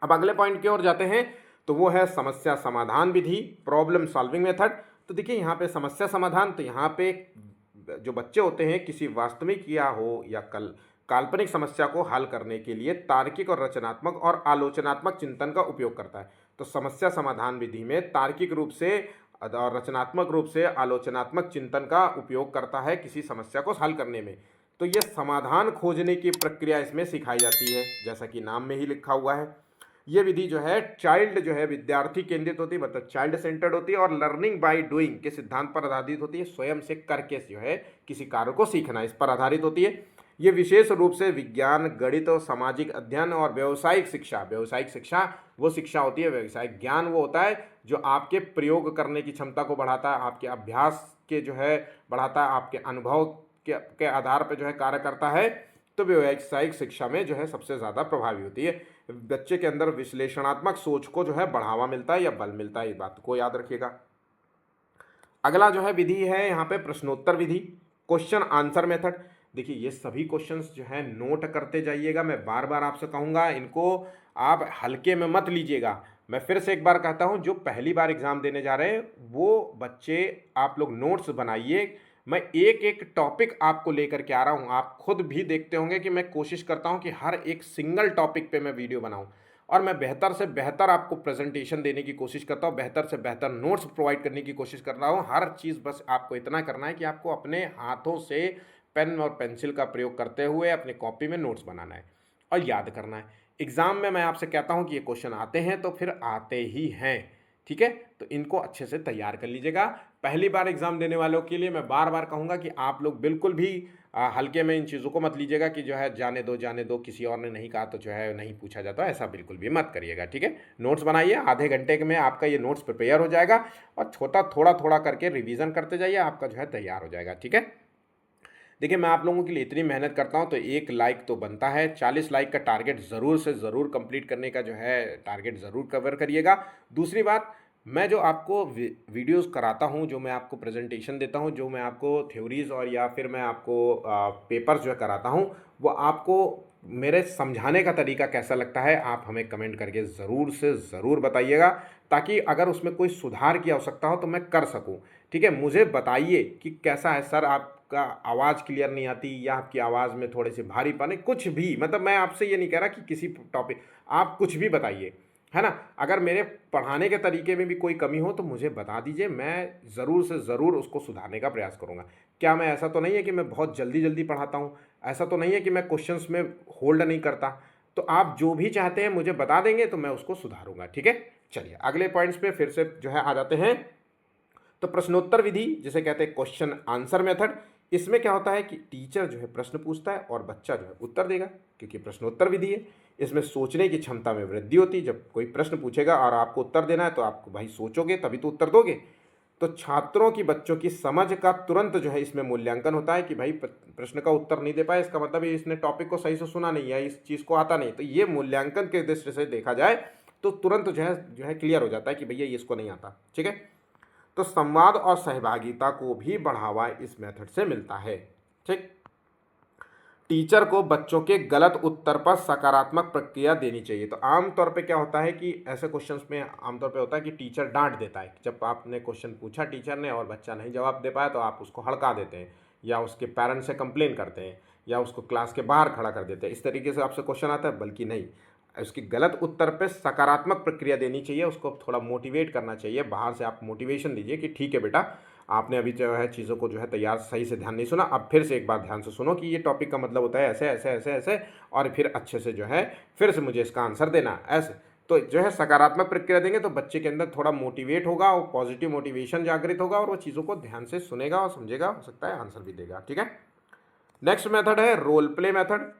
अब अगले पॉइंट की ओर जाते हैं। तो वो है समस्या समाधान विधि, प्रॉब्लम सॉल्विंग मेथड। तो देखिए यहाँ पे समस्या समाधान, तो यहाँ पे जो बच्चे होते हैं किसी वास्तविक या हो या काल्पनिक समस्या को हल करने के लिए तार्किक और रचनात्मक और आलोचनात्मक चिंतन का उपयोग करता है। तो समस्या समाधान विधि में तार्किक रूप से और रचनात्मक रूप से आलोचनात्मक चिंतन का उपयोग करता है किसी समस्या को हल करने में। तो ये समाधान खोजने की प्रक्रिया इसमें सिखाई जाती है, जैसा कि नाम में ही लिखा हुआ है। ये विधि जो है चाइल्ड जो है विद्यार्थी केंद्रित होती है, मतलब चाइल्ड सेंटर्ड होती है, और लर्निंग बाय डूइंग के सिद्धांत पर आधारित होती है। स्वयं से करके जो है किसी कार्य को सीखना, इस पर आधारित होती है। ये विशेष रूप से विज्ञान, गणित और सामाजिक अध्ययन और व्यावसायिक शिक्षा वो शिक्षा होती है। व्यावसायिक ज्ञान वो होता है जो आपके प्रयोग करने की क्षमता को बढ़ाता है, आपके अभ्यास के जो है बढ़ाता है, आपके अनुभव के आधार पर जो है कार्य करता है। तो व्यावसायिक शिक्षा में जो है सबसे ज़्यादा प्रभावी होती है। बच्चे के अंदर विश्लेषणात्मक सोच को जो है बढ़ावा मिलता है या बल मिलता है, इस बात को याद रखिएगा। अगला जो है विधि है यहाँ पे प्रश्नोत्तर विधि, क्वेश्चन आंसर मेथड। देखिए ये सभी क्वेश्चंस जो है नोट करते जाइएगा। मैं बार बार आपसे कहूँगा, इनको आप हल्के में मत लीजिएगा। मैं फिर से एक बार कहता हूँ, जो पहली बार एग्ज़ाम देने जा रहे हैं वो बच्चे आप लोग नोट्स बनाइए। मैं एक एक टॉपिक आपको लेकर के आ रहा हूँ। आप खुद भी देखते होंगे कि मैं कोशिश करता हूँ कि हर एक सिंगल टॉपिक पे मैं वीडियो बनाऊँ, और मैं बेहतर से बेहतर आपको प्रेजेंटेशन देने की कोशिश करता हूँ, बेहतर से बेहतर नोट्स प्रोवाइड करने की कोशिश कर रहा हूँ। हर चीज़ बस आपको इतना करना है कि आपको अपने हाथों से पेन और पेंसिल का प्रयोग करते हुए अपनी कॉपी में नोट्स बनाना है और याद करना है। एग्ज़ाम में मैं आपसे कहता हूँ कि ये क्वेश्चन आते हैं तो फिर आते ही हैं, ठीक है। तो इनको अच्छे से तैयार कर लीजिएगा। पहली बार एग्ज़ाम देने वालों के लिए मैं बार बार कहूँगा कि आप लोग बिल्कुल भी हल्के में इन चीज़ों को मत लीजिएगा कि जो है जाने दो, किसी और ने नहीं कहा तो जो है नहीं पूछा जाता, ऐसा बिल्कुल भी मत करिएगा, ठीक है। नोट्स बनाइए, आधे घंटे में आपका ये नोट्स प्रिपेयर हो जाएगा, और थोड़ा थोड़ा करके रिवीजन करते जाइए, आपका जो है तैयार हो जाएगा, ठीक है। देखिए मैं आप लोगों के लिए इतनी मेहनत करता हूं तो एक लाइक तो बनता है। 40 लाइक का टारगेट ज़रूर से ज़रूर कंप्लीट करने का जो है टारगेट ज़रूर कवर करिएगा। दूसरी बात, मैं जो आपको वीडियोस कराता हूं, जो मैं आपको प्रेजेंटेशन देता हूं, जो मैं आपको थ्योरीज और या फिर मैं आपको पेपर्स जो है कराता हूं, वो आपको मेरे समझाने का तरीका कैसा लगता है आप हमें कमेंट करके ज़रूर से ज़रूर बताइएगा, ताकि अगर उसमें कोई सुधार की आवश्यकता हो तो मैं कर सकूं, ठीक है। मुझे बताइए कि कैसा है सर, आपका आवाज़ क्लियर नहीं आती या आपकी आवाज़ में थोड़े से भारीपन है, कुछ भी, मतलब मैं आपसे ये नहीं कह रहा कि किसी टॉपिक, आप कुछ भी बताइए, है ना। अगर मेरे पढ़ाने के तरीके में भी कोई कमी हो तो मुझे बता दीजिए, मैं ज़रूर से ज़रूर उसको सुधारने का प्रयास करूँगा। क्या मैं, ऐसा तो नहीं है कि मैं बहुत जल्दी जल्दी पढ़ाता हूँ, ऐसा तो नहीं है कि मैं क्वेश्चंस में होल्ड नहीं करता। तो आप जो भी चाहते हैं मुझे बता देंगे तो मैं उसको सुधारूंगा, ठीक है। चलिए अगले पॉइंट्स पे फिर से जो है आ जाते हैं। तो प्रश्नोत्तर विधि जिसे कहते हैं क्वेश्चन आंसर मेथड, इसमें क्या होता है कि टीचर जो है प्रश्न पूछता है और बच्चा जो है उत्तर देगा, क्योंकि प्रश्नोत्तर विधि है। इसमें सोचने की क्षमता में वृद्धि होती है। जब कोई प्रश्न पूछेगा और आपको उत्तर देना है तो आपको भाई सोचोगे तभी तो उत्तर दोगे। तो छात्रों की, बच्चों की समझ का तुरंत जो है इसमें मूल्यांकन होता है कि भाई प्रश्न का उत्तर नहीं दे पाए, इसका मतलब इसने टॉपिक को सही से सुना नहीं है, इस चीज़ को आता नहीं। तो ये मूल्यांकन के दृष्टि से देखा जाए तो तुरंत जो है क्लियर हो जाता है कि भैया ये इसको नहीं आता, ठीक है। तो संवाद और सहभागिता को भी बढ़ावा इस मेथड से मिलता है, ठीक। टीचर को बच्चों के गलत उत्तर पर सकारात्मक प्रतिक्रिया देनी चाहिए। तो आमतौर पे क्या होता है कि ऐसे क्वेश्चंस में आमतौर पे होता है कि टीचर डांट देता है। जब आपने क्वेश्चन पूछा टीचर ने और बच्चा नहीं जवाब दे पाया तो आप उसको हड़का देते हैं, या उसके पेरेंट्स से कंप्लेन करते हैं, या उसको क्लास के बाहर खड़ा कर देते हैं। इस तरीके से आपसे क्वेश्चन आता है, बल्कि नहीं, उसकी गलत उत्तर पर सकारात्मक प्रतिक्रिया देनी चाहिए, उसको थोड़ा मोटिवेट करना चाहिए। बाहर से आप मोटिवेशन दीजिए कि ठीक है बेटा, आपने अभी जो है चीज़ों को जो है तैयार सही से ध्यान नहीं सुना, अब फिर से एक बार ध्यान से सुनो कि ये टॉपिक का मतलब होता है ऐसे ऐसे ऐसे ऐसे, और फिर अच्छे से जो है फिर से मुझे इसका आंसर देना ऐसे। तो जो है सकारात्मक प्रतिक्रिया देंगे तो बच्चे के अंदर थोड़ा मोटिवेट होगा और पॉजिटिव मोटिवेशन जागृत होगा, और वो चीज़ों को ध्यान से सुनेगा और समझेगा, हो सकता है आंसर भी देगा, ठीक है। नेक्स्ट मेथड है रोल प्ले मेथड।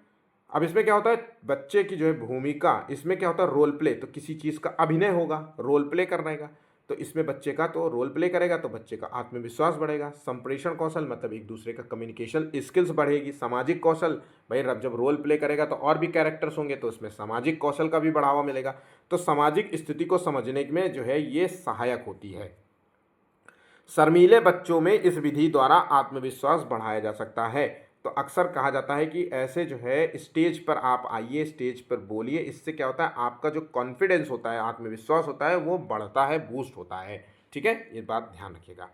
अब इसमें क्या होता है, बच्चे की जो है भूमिका, इसमें क्या होता है रोल प्ले, तो किसी चीज़ का अभिनय होगा, रोल प्ले करने का। तो इसमें बच्चे का तो रोल प्ले करेगा तो बच्चे का आत्मविश्वास बढ़ेगा। संप्रेषण कौशल, मतलब एक दूसरे का कम्युनिकेशन स्किल्स बढ़ेगी। सामाजिक कौशल, भाई जब रोल प्ले करेगा तो और भी कैरेक्टर्स होंगे तो उसमें सामाजिक कौशल का भी बढ़ावा मिलेगा। तो सामाजिक स्थिति को समझने में जो है ये सहायक होती है। शर्मीले बच्चों में इस विधि द्वारा आत्मविश्वास बढ़ाया जा सकता है। तो अक्सर कहा जाता है कि ऐसे जो है स्टेज पर आप आइए, स्टेज पर बोलिए, इससे क्या होता है आपका जो कॉन्फिडेंस होता है, आत्मविश्वास होता है वो बढ़ता है, बूस्ट होता है। ठीक है, ये बात ध्यान रखिएगा।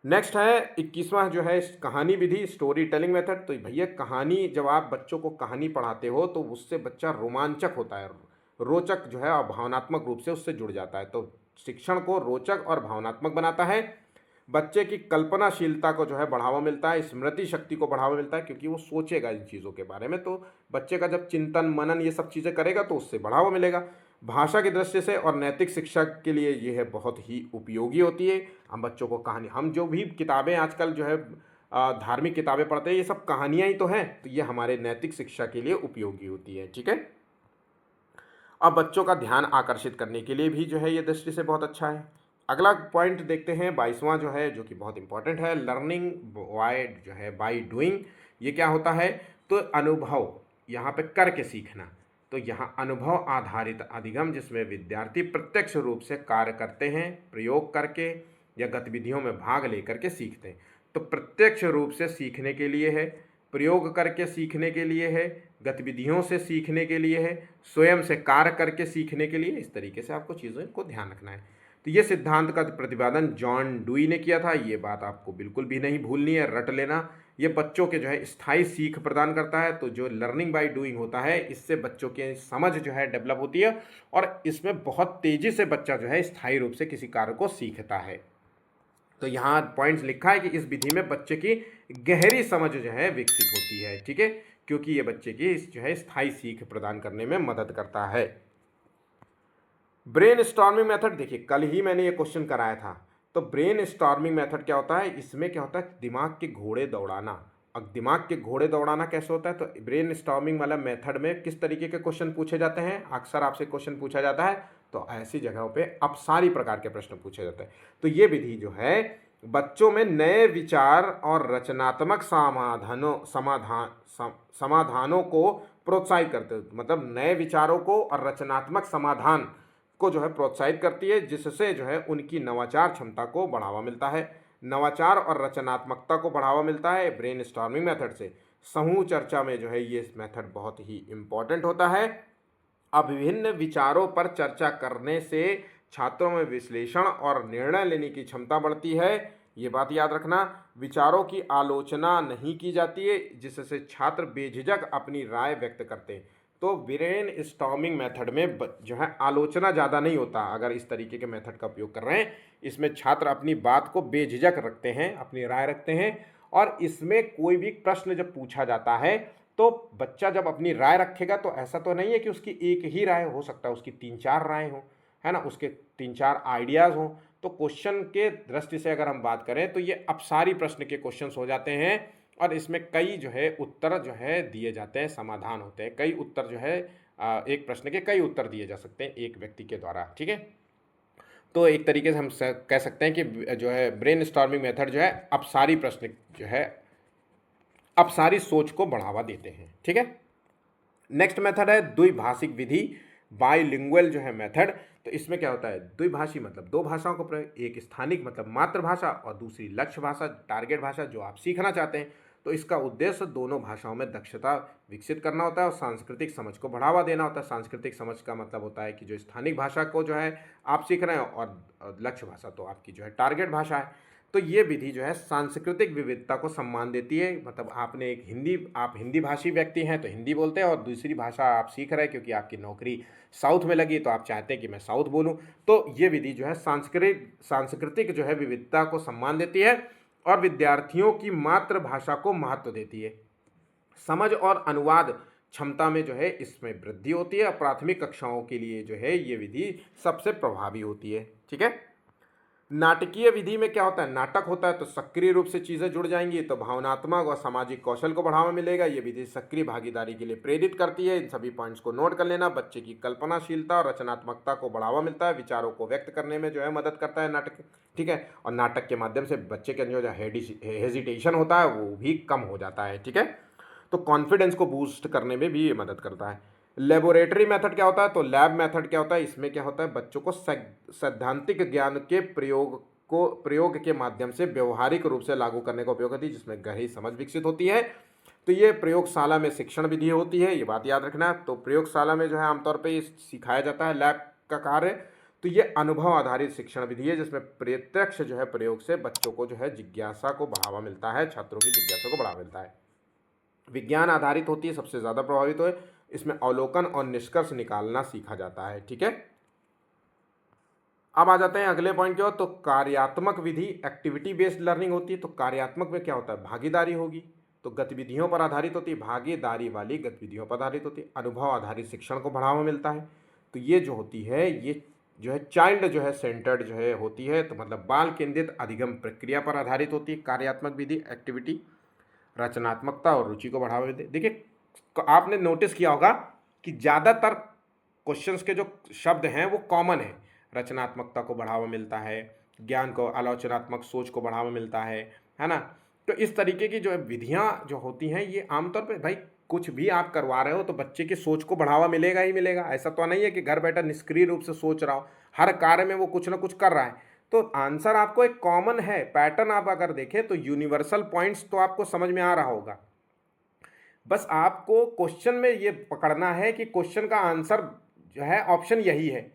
नेक्स्ट है 21वां जो है कहानी विधि, स्टोरी टेलिंग मेथड। तो भैया कहानी, जब आप बच्चों को कहानी पढ़ाते हो तो उससे बच्चा रोमांचक होता है, रोचक जो है और भावनात्मक रूप से उससे जुड़ जाता है। तो शिक्षण को रोचक और भावनात्मक बनाता है, बच्चे की कल्पनाशीलता को जो है बढ़ावा मिलता है, स्मृति शक्ति को बढ़ावा मिलता है क्योंकि वो सोचेगा इन चीज़ों के बारे में। तो बच्चे का जब चिंतन मनन ये सब चीज़ें करेगा तो उससे बढ़ावा मिलेगा। भाषा की दृष्टि से और नैतिक शिक्षा के लिए ये है बहुत ही उपयोगी होती है। हम बच्चों को कहानी, हम जो भी किताबें आजकल जो है धार्मिक किताबें पढ़ते हैं, ये सब कहानियाँ ही तो हैं, तो ये हमारे नैतिक शिक्षा के लिए उपयोगी होती है। ठीक है, अब बच्चों का ध्यान आकर्षित करने के लिए भी जो है ये दृष्टि से बहुत अच्छा है। अगला पॉइंट देखते हैं 22वां जो है, जो कि बहुत इंपॉर्टेंट है, लर्निंग बाय जो है बाय डूइंग। ये क्या होता है, तो अनुभव, यहाँ पे करके सीखना। तो यहाँ अनुभव आधारित अधिगम, जिसमें विद्यार्थी प्रत्यक्ष रूप से कार्य करते हैं, प्रयोग करके या गतिविधियों में भाग लेकर के सीखते हैं। तो प्रत्यक्ष रूप से सीखने के लिए है, प्रयोग करके सीखने के लिए है, गतिविधियों से सीखने के लिए है, स्वयं से कार्य करके सीखने के लिए। इस तरीके से आपको चीज़ों को ध्यान रखना है। तो ये सिद्धांत का प्रतिपादन जॉन डुई ने किया था। ये बात आपको बिल्कुल भी नहीं भूलनी है, रट लेना। ये बच्चों के जो है स्थायी सीख प्रदान करता है। तो जो लर्निंग बाय डूइंग होता है, इससे बच्चों की समझ जो है डेवलप होती है और इसमें बहुत तेज़ी से बच्चा जो है स्थायी रूप से किसी कार्य को सीखता है। तो यहाँ पॉइंट्स लिखा है कि इस विधि में बच्चे की गहरी समझ जो है विकसित होती है। ठीक है, क्योंकि ये बच्चे की जो है स्थायी सीख प्रदान करने में मदद करता है। ब्रेन स्टॉर्मिंग मेथड, देखिए कल ही मैंने ये क्वेश्चन कराया था। तो ब्रेन स्टॉर्मिंग मेथड क्या होता है, इसमें क्या होता है, दिमाग के घोड़े दौड़ाना। अब दिमाग के घोड़े दौड़ाना कैसे होता है, तो ब्रेन स्टॉर्मिंग वाला मेथड में किस तरीके के क्वेश्चन पूछे जाते हैं, अक्सर आपसे क्वेश्चन पूछा जाता है, तो ऐसी जगहों पे अपसारी प्रकार के प्रश्न पूछे जाते हैं। तो ये विधि जो है बच्चों में नए विचार और रचनात्मक समाधानों को प्रोत्साहित करते हैं। मतलब नए विचारों को और रचनात्मक समाधान को जो है प्रोत्साहित करती है, जिससे जो है उनकी नवाचार क्षमता को बढ़ावा मिलता है। नवाचार और रचनात्मकता को बढ़ावा मिलता है ब्रेन स्टॉर्मिंग मेथड से। समूह चर्चा में जो है ये मेथड बहुत ही इम्पॉर्टेंट होता है। अब विभिन्न विचारों पर चर्चा करने से छात्रों में विश्लेषण और निर्णय लेने की क्षमता बढ़ती है। ये बात याद रखना, विचारों की आलोचना नहीं की जाती है, जिससे छात्र बेझिझक अपनी राय व्यक्त करते हैं। तो ब्रेन स्टॉर्मिंग मेथड में जो है आलोचना ज़्यादा नहीं होता। अगर इस तरीके के मेथड का उपयोग कर रहे हैं, इसमें छात्र अपनी बात को बेझिझक रखते हैं, अपनी राय रखते हैं। और इसमें कोई भी प्रश्न जब पूछा जाता है तो बच्चा जब अपनी राय रखेगा, तो ऐसा तो नहीं है कि उसकी एक ही राय हो सकता है, उसकी 3-4 राय हो, है ना, उसके 3-4 आइडियाज़ हों। तो क्वेश्चन के दृष्टि से अगर हम बात करें तो ये अपसारी प्रश्न के क्वेश्चंस हो जाते हैं और इसमें कई जो है उत्तर जो है दिए जाते हैं, समाधान होते हैं। कई उत्तर जो है एक प्रश्न के कई उत्तर दिए जा सकते हैं एक व्यक्ति के द्वारा। ठीक है, तो एक तरीके से हम कह सकते हैं कि जो है ब्रेन स्टॉर्मिंग मेथड जो है अपसारी प्रश्न जो है अपसारी सोच को बढ़ावा देते हैं। ठीक है, नेक्स्ट मेथड है द्विभाषिक विधि, बाइलिंगुअल जो है मेथड। तो इसमें क्या होता है, द्विभाषी मतलब दो भाषाओं को प्रयोग, एक स्थानिक मतलब मातृभाषा और दूसरी लक्ष्य भाषा, टारगेट भाषा जो आप सीखना चाहते हैं। तो इसका उद्देश्य दोनों भाषाओं में दक्षता विकसित करना होता है और सांस्कृतिक समझ को बढ़ावा देना होता है। सांस्कृतिक समझ का मतलब होता है कि जो स्थानिक भाषा को जो है आप सीख रहे हैं और लक्ष्य भाषा तो आपकी जो है टारगेट भाषा है। तो ये विधि जो है सांस्कृतिक विविधता को सम्मान देती है। मतलब आपने आप हिंदी भाषी व्यक्ति हैं तो हिंदी बोलते हैं और दूसरी भाषा आप सीख रहे हैं क्योंकि आपकी नौकरी साउथ में लगी तो आप चाहते हैं कि मैं साउथ बोलूं। तो ये विधि जो है सांस्कृतिक जो है विविधता को सम्मान देती है और विद्यार्थियों की मातृभाषा को महत्व देती है। समझ और अनुवाद क्षमता में जो है इसमें वृद्धि होती है। प्राथमिक कक्षाओं के लिए जो है ये विधि सबसे प्रभावी होती है। ठीक है, नाटकीय विधि में क्या होता है, नाटक होता है तो सक्रिय रूप से चीज़ें जुड़ जाएंगी, तो भावनात्मक और सामाजिक कौशल को बढ़ावा मिलेगा। ये विधि सक्रिय भागीदारी के लिए प्रेरित करती है। इन सभी पॉइंट्स को नोट कर लेना। बच्चे की कल्पनाशीलता और रचनात्मकता को बढ़ावा मिलता है, विचारों को व्यक्त करने में जो है मदद करता है नाटक। ठीक है, और नाटक के माध्यम से बच्चे के जो हेजिटेशन होता है वो भी कम हो जाता है। ठीक है, तो कॉन्फिडेंस को बूस्ट करने में भी ये मदद करता है। लेबोरेटरी मेथड क्या होता है, तो लैब मेथड क्या होता है, इसमें क्या होता है बच्चों को सैद्धांतिक ज्ञान के प्रयोग को प्रयोग के माध्यम से व्यवहारिक रूप से लागू करने का उपयोग होती है, जिसमें गहरी समझ विकसित होती है। तो ये प्रयोगशाला में शिक्षण विधि होती है, ये बात याद रखना। तो प्रयोगशाला में जो है आमतौर पे ये सिखाया जाता है, लैब का कार्य। तो ये अनुभव आधारित शिक्षण विधि है, जिसमें प्रत्यक्ष जो है प्रयोग से बच्चों को जो है जिज्ञासा को बढ़ावा मिलता है, छात्रों की जिज्ञासा को बढ़ावा मिलता है। विज्ञान आधारित होती है, सबसे ज़्यादा प्रभावित हो, इसमें अवलोकन और निष्कर्ष निकालना सीखा जाता है। ठीक है, अब आ जाते हैं अगले पॉइंट की ओर। तो कार्यात्मक विधि एक्टिविटी बेस्ड लर्निंग होती है। तो कार्यात्मक में क्या होता है, भागीदारी होगी, तो गतिविधियों पर आधारित होती है, भागीदारी वाली गतिविधियों पर आधारित होती है। अनुभव आधारित शिक्षण को बढ़ावा मिलता है। तो ये जो होती है, ये जो है चाइल्ड जो है सेंटर्ड जो है होती है, तो मतलब बाल केंद्रित अधिगम प्रक्रिया पर आधारित होती है कार्यात्मक विधि एक्टिविटी। रचनात्मकता और रुचि को बढ़ावा देते। देखिए, आपने नोटिस किया होगा कि ज़्यादातर क्वेश्चंस के जो शब्द हैं वो कॉमन है। रचनात्मकता को बढ़ावा मिलता है, ज्ञान को, आलोचनात्मक सोच को बढ़ावा मिलता है ना। तो इस तरीके की जो विधियां जो होती हैं, ये आमतौर पे भाई कुछ भी आप करवा रहे हो तो बच्चे की सोच को बढ़ावा मिलेगा ही मिलेगा। ऐसा तो नहीं है कि घर बैठा निष्क्रिय रूप से सोच रहा हो, हर कार्य में वो कुछ ना कुछ कर रहा है। तो आंसर आपको एक कॉमन है, पैटर्न आप अगर देखें तो यूनिवर्सल पॉइंट्स तो आपको समझ में आ रहा होगा। बस आपको क्वेश्चन में ये पकड़ना है कि क्वेश्चन का आंसर जो है ऑप्शन यही है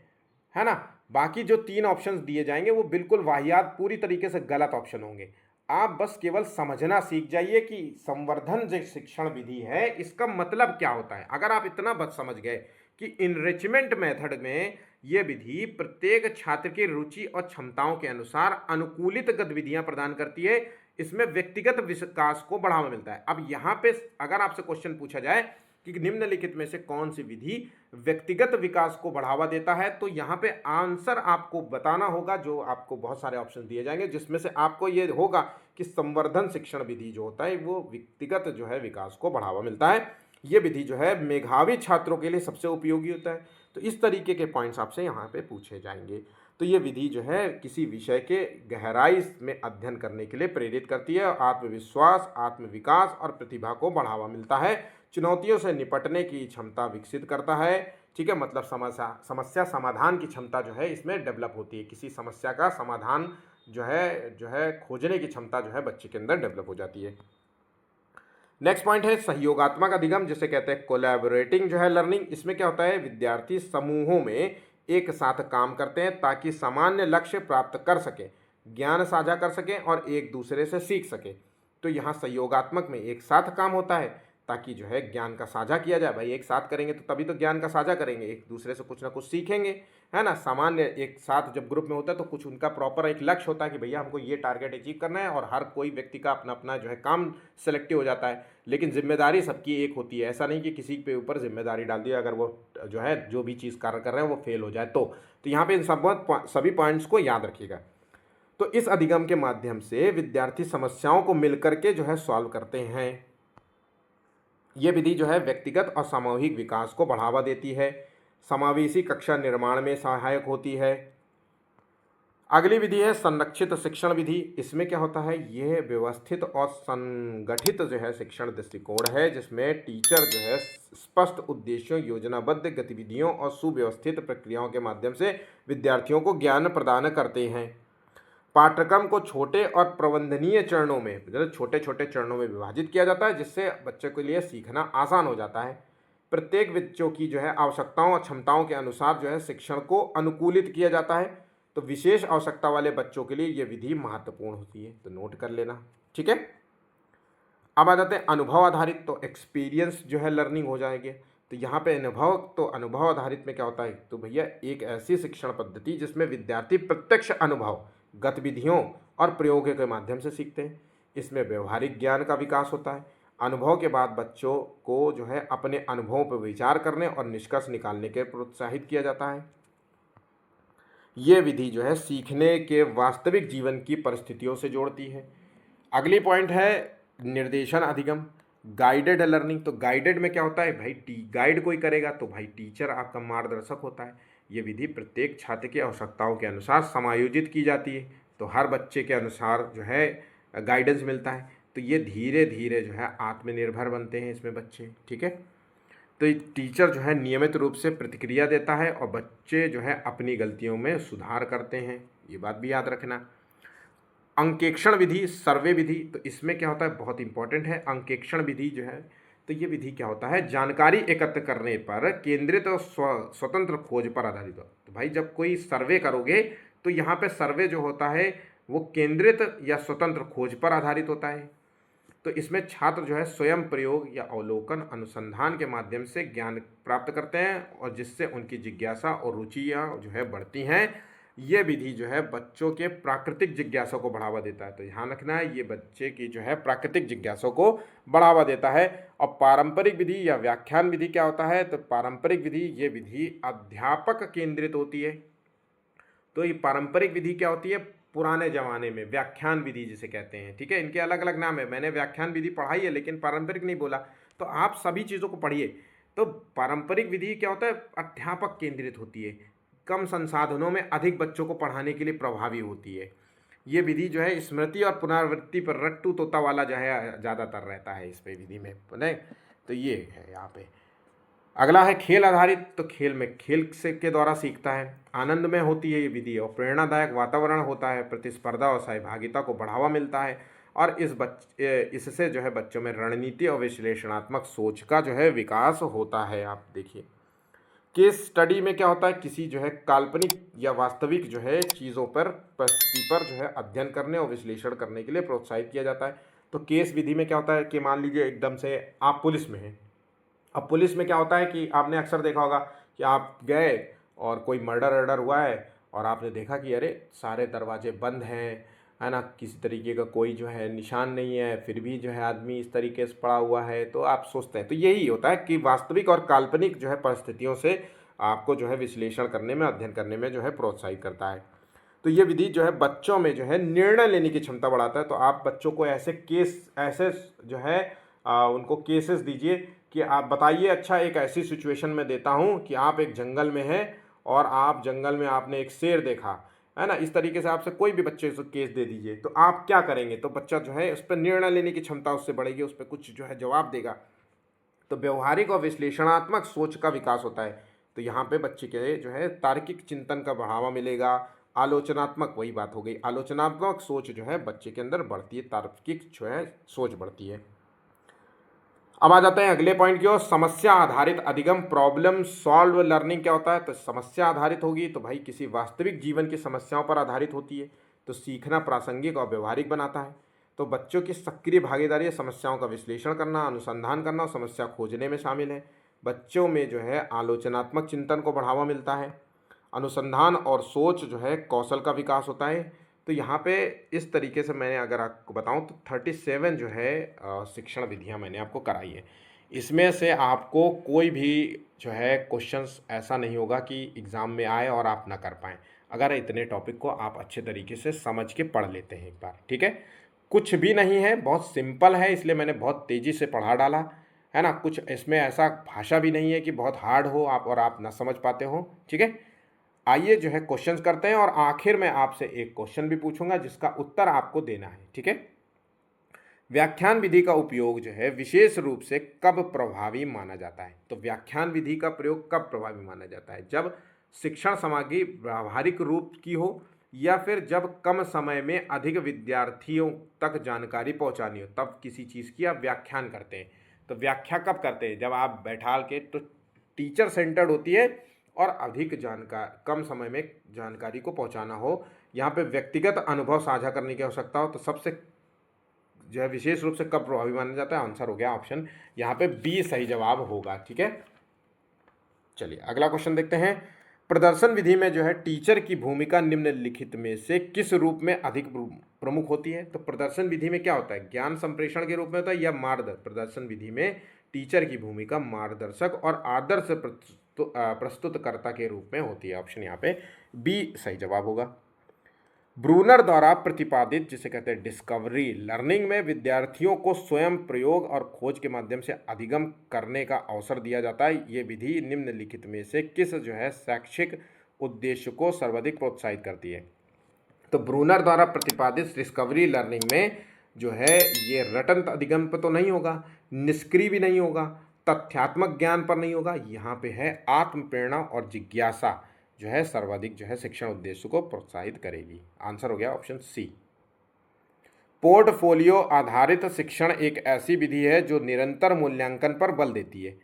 ना। बाकी जो 3 ऑप्शंस दिए जाएंगे वो बिल्कुल वाहियात, पूरी तरीके से गलत ऑप्शन होंगे। आप बस केवल समझना सीख जाइए कि संवर्धन जो शिक्षण विधि है इसका मतलब क्या होता है। अगर आप इतना बस समझ गए कि इनरिचमेंट मेथड में ये विधि प्रत्येक छात्र की रुचि और क्षमताओं के अनुसार अनुकूलित गतिविधियां प्रदान करती है, इसमें व्यक्तिगत विकास को बढ़ावा मिलता है। अब यहाँ पे अगर आपसे क्वेश्चन पूछा जाए कि निम्नलिखित में से कौन सी विधि व्यक्तिगत विकास को बढ़ावा देता है, तो यहाँ पे आंसर आपको बताना होगा, जो आपको बहुत सारे ऑप्शन दिए जाएंगे, जिसमें से आपको ये होगा कि संवर्धन शिक्षण विधि जो होता है वो व्यक्तिगत जो है विकास को बढ़ावा मिलता है। ये विधि जो है मेधावी छात्रों के लिए सबसे उपयोगी होता है। तो इस तरीके के पॉइंट्स आपसे यहाँ पे पूछे जाएंगे। तो ये विधि जो है किसी विषय के गहराई में अध्ययन करने के लिए प्रेरित करती है, आत्मविश्वास, आत्मविकास और प्रतिभा को बढ़ावा मिलता है, चुनौतियों से निपटने की क्षमता विकसित करता है। ठीक है, मतलब समस्या समाधान की क्षमता जो है इसमें डेवलप होती है, किसी समस्या का समाधान जो है खोजने की क्षमता जो है बच्चे के अंदर डेवलप हो जाती है। नेक्स्ट पॉइंट है सहयोगात्मक अधिगम, जिसे कहते हैं कोलैबोरेटिंग जो है लर्निंग। इसमें क्या होता है, विद्यार्थी समूहों में एक साथ काम करते हैं ताकि सामान्य लक्ष्य प्राप्त कर सकें, ज्ञान साझा कर सकें और एक दूसरे से सीख सकें। तो यहाँ सहयोगात्मक में एक साथ काम होता है ताकि जो है ज्ञान का साझा किया जाए। भाई एक साथ करेंगे तो तभी तो ज्ञान का साझा करेंगे, एक दूसरे से कुछ ना कुछ सीखेंगे, है ना। सामान्य एक साथ जब ग्रुप में होता है तो कुछ उनका प्रॉपर एक लक्ष्य होता है कि भैया हमको ये टारगेट अचीव करना है, और हर कोई व्यक्ति का अपना अपना जो है काम सेलेक्टिव हो जाता है, लेकिन जिम्मेदारी सबकी एक होती है। ऐसा नहीं कि किसी पे ऊपर जिम्मेदारी डाल दी, अगर वो जो है जो भी चीज़ कार्य कर रहे हैं वो फेल हो जाए तो यहाँ पे इन सभी पॉइंट्स को याद रखिएगा। तो इस अधिगम के माध्यम से विद्यार्थी समस्याओं को मिलकर के जो है सॉल्व करते हैं। ये विधि जो है व्यक्तिगत और सामूहिक विकास को बढ़ावा देती है, समावेशी कक्षा निर्माण में सहायक होती है। अगली विधि है संरक्षित शिक्षण विधि। इसमें क्या होता है, यह व्यवस्थित और संगठित जो है शिक्षण दृष्टिकोण है, जिसमें टीचर जो है स्पष्ट उद्देश्यों, योजनाबद्ध गतिविधियों और सुव्यवस्थित प्रक्रियाओं के माध्यम से विद्यार्थियों को ज्ञान प्रदान करते हैं। पाठ्यक्रम को छोटे और प्रबंधनीय चरणों में, मतलब छोटे छोटे चरणों में विभाजित किया जाता है, जिससे बच्चों के लिए सीखना आसान हो जाता है। प्रत्येक बच्चों की जो है आवश्यकताओं और क्षमताओं के अनुसार जो है शिक्षण को अनुकूलित किया जाता है। तो विशेष आवश्यकता वाले बच्चों के लिए ये विधि महत्वपूर्ण होती है, तो नोट कर लेना। ठीक है, अब आ जाते हैं अनुभव आधारित। तो एक्सपीरियंस जो है लर्निंग हो जाएंगे। तो यहाँ पे अनुभव आधारित में क्या होता है, तो भैया एक ऐसी शिक्षण पद्धति जिसमें विद्यार्थी प्रत्यक्ष अनुभव, गतिविधियों और प्रयोगों के माध्यम से सीखते हैं। इसमें व्यवहारिक ज्ञान का विकास होता है। अनुभव के बाद बच्चों को जो है अपने अनुभवों पर विचार करने और निष्कर्ष निकालने के प्रोत्साहित किया जाता है। ये विधि जो है सीखने के वास्तविक जीवन की परिस्थितियों से जोड़ती है। अगली पॉइंट है निर्देशन अधिगम, गाइडेड लर्निंग। तो गाइडेड में क्या होता है भाई, गाइड कोई करेगा तो भाई टीचर आपका मार्गदर्शक होता है। ये विधि प्रत्येक छात्र की आवश्यकताओं के अनुसार समायोजित की जाती है, तो हर बच्चे के अनुसार जो है गाइडेंस मिलता है। तो ये धीरे धीरे जो है आत्मनिर्भर बनते हैं इसमें बच्चे। ठीक है, तो टीचर जो है नियमित रूप से प्रतिक्रिया देता है और बच्चे जो है अपनी गलतियों में सुधार करते हैं, ये बात भी याद रखना। अंकेक्षण विधि, सर्वे विधि, तो इसमें क्या होता है, बहुत इंपॉर्टेंट है अंकेक्षण विधि जो है। तो ये विधि क्या होता है, जानकारी एकत्र करने पर केंद्रित और स्वतंत्र खोज पर आधारित हो। तो भाई जब कोई सर्वे करोगे तो यहाँ पे सर्वे जो होता है वो केंद्रित या स्वतंत्र खोज पर आधारित होता है। तो इसमें छात्र जो है स्वयं प्रयोग या अवलोकन अनुसंधान के माध्यम से ज्ञान प्राप्त करते हैं और जिससे उनकी जिज्ञासा और रुचियाँ जो है बढ़ती हैं। ये विधि जो है बच्चों के प्राकृतिक जिज्ञासा को बढ़ावा देता है। तो ध्यान रखना है, ये बच्चे की जो है प्राकृतिक जिज्ञासा को बढ़ावा देता है। और पारंपरिक विधि या व्याख्यान विधि क्या होता है, तो पारंपरिक विधि ये विधि अध्यापक केंद्रित होती है। तो ये पारंपरिक विधि क्या होती है, पुराने ज़माने में व्याख्यान विधि जिसे कहते हैं, ठीक है, इनके अलग अलग नाम है। मैंने व्याख्यान विधि पढ़ाई है लेकिन पारंपरिक नहीं बोला, तो आप सभी चीज़ों को पढ़िए। तो पारंपरिक विधि क्या होता है, अध्यापक केंद्रित होती है, कम संसाधनों में अधिक बच्चों को पढ़ाने के लिए प्रभावी होती है। ये विधि जो है स्मृति और पुनरावृत्ति पर रट्टू तोता वाला जो है ज़्यादातर रहता है इस पे विधि में, नहीं। तो ये है यहाँ पे। अगला है खेल आधारित, तो खेल में खेल से के द्वारा सीखता है, आनंद में होती है ये विधि और प्रेरणादायक वातावरण होता है, प्रतिस्पर्धा और सहभागिता को बढ़ावा मिलता है और इससे जो है बच्चों में रणनीति और विश्लेषणात्मक सोच का जो है विकास होता है। आप देखिए केस स्टडी में क्या होता है, किसी जो है काल्पनिक या वास्तविक जो है चीज़ों पर, परिस्थिति पर जो है अध्ययन करने और विश्लेषण करने के लिए प्रोत्साहित किया जाता है। तो केस विधि में क्या होता है कि मान लीजिए एकदम से आप पुलिस में हैं। अब पुलिस में क्या होता है कि आपने अक्सर देखा होगा कि आप गए और कोई मर्डर वर्डर हुआ है और आपने देखा कि अरे सारे दरवाजे बंद हैं, है ना, किसी तरीके का कोई जो है निशान नहीं है, फिर भी जो है आदमी इस तरीके से पड़ा हुआ है, तो आप सोचते हैं। तो यही होता है कि वास्तविक और काल्पनिक जो है परिस्थितियों से आपको जो है विश्लेषण करने में, अध्ययन करने में जो है प्रोत्साहित करता है। तो ये विधि जो है बच्चों में जो है निर्णय लेने की क्षमता बढ़ाता है। तो आप बच्चों को ऐसे जो है उनको केसेस दीजिए कि आप बताइए, अच्छा एक ऐसी सिचुएशन में देता हूँ कि आप एक जंगल में हैं और आप जंगल में आपने एक शेर देखा, है ना, इस तरीके से आपसे कोई भी बच्चे से केस दे दीजिए, तो आप क्या करेंगे। तो बच्चा जो है उस पर निर्णय लेने की क्षमता उससे बढ़ेगी, उस पर कुछ जो है जवाब देगा। तो व्यवहारिक और विश्लेषणात्मक सोच का विकास होता है। तो यहाँ पे बच्चे के जो है तार्किक चिंतन का बढ़ावा मिलेगा। आलोचनात्मक, वही बात हो गई, आलोचनात्मक सोच जो है बच्चे के अंदर बढ़ती है, तार्किक जो है सोच बढ़ती है। अब आ जाते हैं अगले पॉइंट की ओर, समस्या आधारित अधिगम, प्रॉब्लम सॉल्व लर्निंग क्या होता है। तो समस्या आधारित होगी तो भाई किसी वास्तविक जीवन की समस्याओं पर आधारित होती है। तो सीखना प्रासंगिक और व्यवहारिक बनाता है। तो बच्चों की सक्रिय भागीदारी समस्याओं का विश्लेषण करना, अनुसंधान करना और समस्या खोजने में शामिल है। बच्चों में जो है आलोचनात्मक चिंतन को बढ़ावा मिलता है। अनुसंधान और सोच जो है कौशल का विकास होता है। तो यहाँ पे इस तरीके से मैंने अगर आपको बताऊँ तो 37 जो है शिक्षण विधियाँ मैंने आपको कराई है। इसमें से आपको कोई भी जो है क्वेश्चंस ऐसा नहीं होगा कि एग्ज़ाम में आए और आप ना कर पाएँ, अगर इतने टॉपिक को आप अच्छे तरीके से समझ के पढ़ लेते हैं एक बार, ठीक है। कुछ भी नहीं है, बहुत सिंपल है, इसलिए मैंने बहुत तेज़ी से पढ़ा डाला, है ना। कुछ इसमें ऐसा भाषा भी नहीं है कि बहुत हार्ड हो आप और आप ना समझ पाते हो, ठीक है। आइए जो है क्वेश्चंस करते हैं और आखिर में आपसे एक क्वेश्चन भी पूछूंगा जिसका उत्तर आपको देना है, ठीक है। व्याख्यान विधि का उपयोग जो है विशेष रूप से कब प्रभावी माना जाता है। तो व्याख्यान विधि का प्रयोग कब प्रभावी माना जाता है, जब शिक्षण सामग्री व्यावहारिक रूप की हो या फिर जब कम समय में अधिक विद्यार्थियों तक जानकारी पहुंचानी हो, तब किसी चीज़ की आप व्याख्यान करते हैं। तो व्याख्या कब करते हैं, जब आप बैठा के, तो टीचर सेंटर्ड होती है और अधिक जानकार कम समय में जानकारी को पहुंचाना हो, यहाँ पे व्यक्तिगत अनुभव साझा करने की आवश्यकता हो, तो सबसे जो है विशेष रूप से कब प्रभावी माना जाता है। आंसर हो गया ऑप्शन यहाँ पे बी सही जवाब होगा, ठीक है। चलिए अगला क्वेश्चन देखते हैं। प्रदर्शन विधि में जो है टीचर की भूमिका निम्नलिखित में से किस रूप में अधिक प्रमुख होती है। तो प्रदर्शन विधि में क्या होता है, ज्ञान संप्रेषण के रूप में होता है या मार्गदर्शन। प्रदर्शन विधि में टीचर की भूमिका मार्गदर्शक और आदर्श प्रस्तुतकर्ता के रूप में होती है। ऑप्शन यहाँ पे बी सही जवाब होगा। ब्रूनर द्वारा प्रतिपादित जिसे कहते हैं डिस्कवरी लर्निंग में विद्यार्थियों को स्वयं प्रयोग और खोज के माध्यम से अधिगम करने का अवसर दिया जाता है। ये विधि निम्नलिखित में से किस जो है शैक्षिक उद्देश्य को सर्वाधिक प्रोत्साहित करती है। तो ब्रूनर द्वारा प्रतिपादित डिस्कवरी लर्निंग में जो है ये रटन अधिगम पर तो नहीं होगा, निष्क्रिय भी नहीं होगा, तथ्यात्मक ज्ञान पर नहीं होगा, यहाँ पे है आत्म प्रेरणा और जिज्ञासा जो है सर्वाधिक जो है शिक्षण उद्देश्य को प्रोत्साहित करेगी। आंसर हो गया ऑप्शन सी। पोर्टफोलियो आधारित शिक्षण एक ऐसी विधि है जो निरंतर मूल्यांकन पर बल देती है।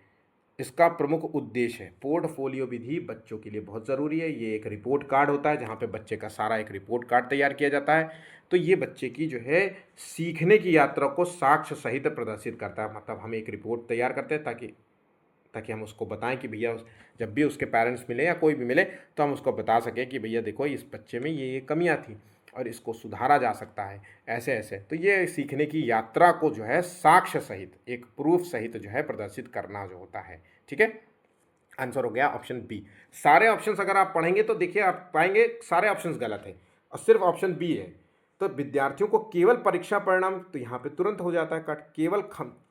इसका प्रमुख उद्देश्य है, पोर्टफोलियो विधि बच्चों के लिए बहुत ज़रूरी है। ये एक रिपोर्ट कार्ड होता है जहाँ पे बच्चे का सारा एक रिपोर्ट कार्ड तैयार किया जाता है। तो ये बच्चे की जो है सीखने की यात्रा को साक्ष्य सहित प्रदर्शित करता है। मतलब हम एक रिपोर्ट तैयार करते हैं ताकि हम उसको बताएं कि भैया जब भी उसके पेरेंट्स मिले या कोई भी मिले तो हम उसको बता सकें कि भैया देखो इस बच्चे में ये कमियां थी और इसको सुधारा जा सकता है, ऐसे ऐसे। तो ये सीखने की यात्रा को जो है साक्ष्य सहित, एक प्रूफ सहित जो है प्रदर्शित करना जो होता है। ठीक है, आंसर हो गया ऑप्शन बी। सारे ऑप्शंस अगर आप पढ़ेंगे तो देखिए आप पाएंगे सारे ऑप्शंस गलत है और सिर्फ ऑप्शन बी है। तो विद्यार्थियों को केवल परीक्षा परिणाम, तो यहाँ पे तुरंत हो जाता है कट। केवल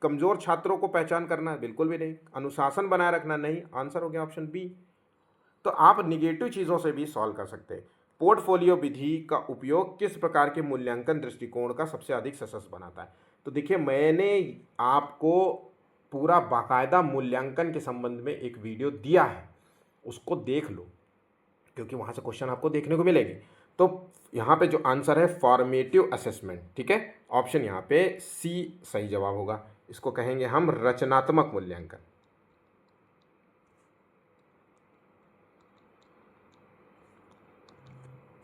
कमजोर छात्रों को पहचान करना, बिल्कुल भी नहीं। अनुशासन बनाए रखना, नहीं। आंसर हो गया ऑप्शन बी। तो आप निगेटिव चीज़ों से भी सॉल्व कर सकते हैं। पोर्टफोलियो विधि का उपयोग किस प्रकार के मूल्यांकन दृष्टिकोण का सबसे अधिक सशक्त बनाता है? तो देखिए मैंने आपको पूरा बाकायदा मूल्यांकन के संबंध में एक वीडियो दिया है, उसको देख लो क्योंकि वहाँ से क्वेश्चन आपको देखने को मिलेंगे। तो यहाँ पे जो आंसर है फॉर्मेटिव असेसमेंट, ठीक है, ऑप्शन यहाँ पे सी सही जवाब होगा। इसको कहेंगे हम रचनात्मक मूल्यांकन।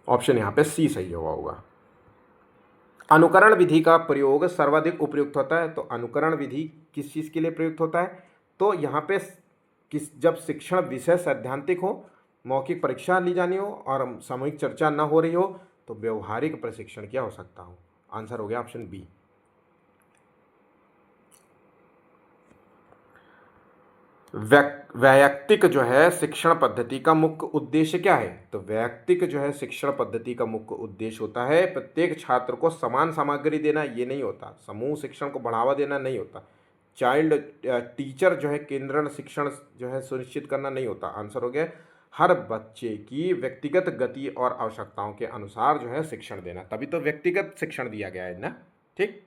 ऑप्शन यहाँ पे सी सही जवाब होगा। अनुकरण विधि का प्रयोग सर्वाधिक उपयुक्त होता है। तो अनुकरण विधि किस चीज़ के लिए प्रयुक्त होता है? तो यहाँ पे जब शिक्षण विषय सैद्धांतिक हो, मौखिक परीक्षा ली जानी हो और सामूहिक चर्चा न हो रही हो, तो व्यवहारिक प्रशिक्षण क्या हो सकता हो? आंसर हो गया ऑप्शन बी। वैयक्तिक जो है शिक्षण पद्धति का मुख्य उद्देश्य क्या है? तो वैयक्तिक जो है शिक्षण पद्धति का मुख्य उद्देश्य होता है प्रत्येक छात्र को समान सामग्री देना, ये नहीं होता। समूह शिक्षण को बढ़ावा देना नहीं होता। चाइल्ड टीचर जो है केंद्रण शिक्षण जो है सुनिश्चित करना नहीं होता। आंसर हो गया हर बच्चे की व्यक्तिगत गति और आवश्यकताओं के अनुसार जो है शिक्षण देना, तभी तो व्यक्तिगत शिक्षण दिया गया है ना। ठीक।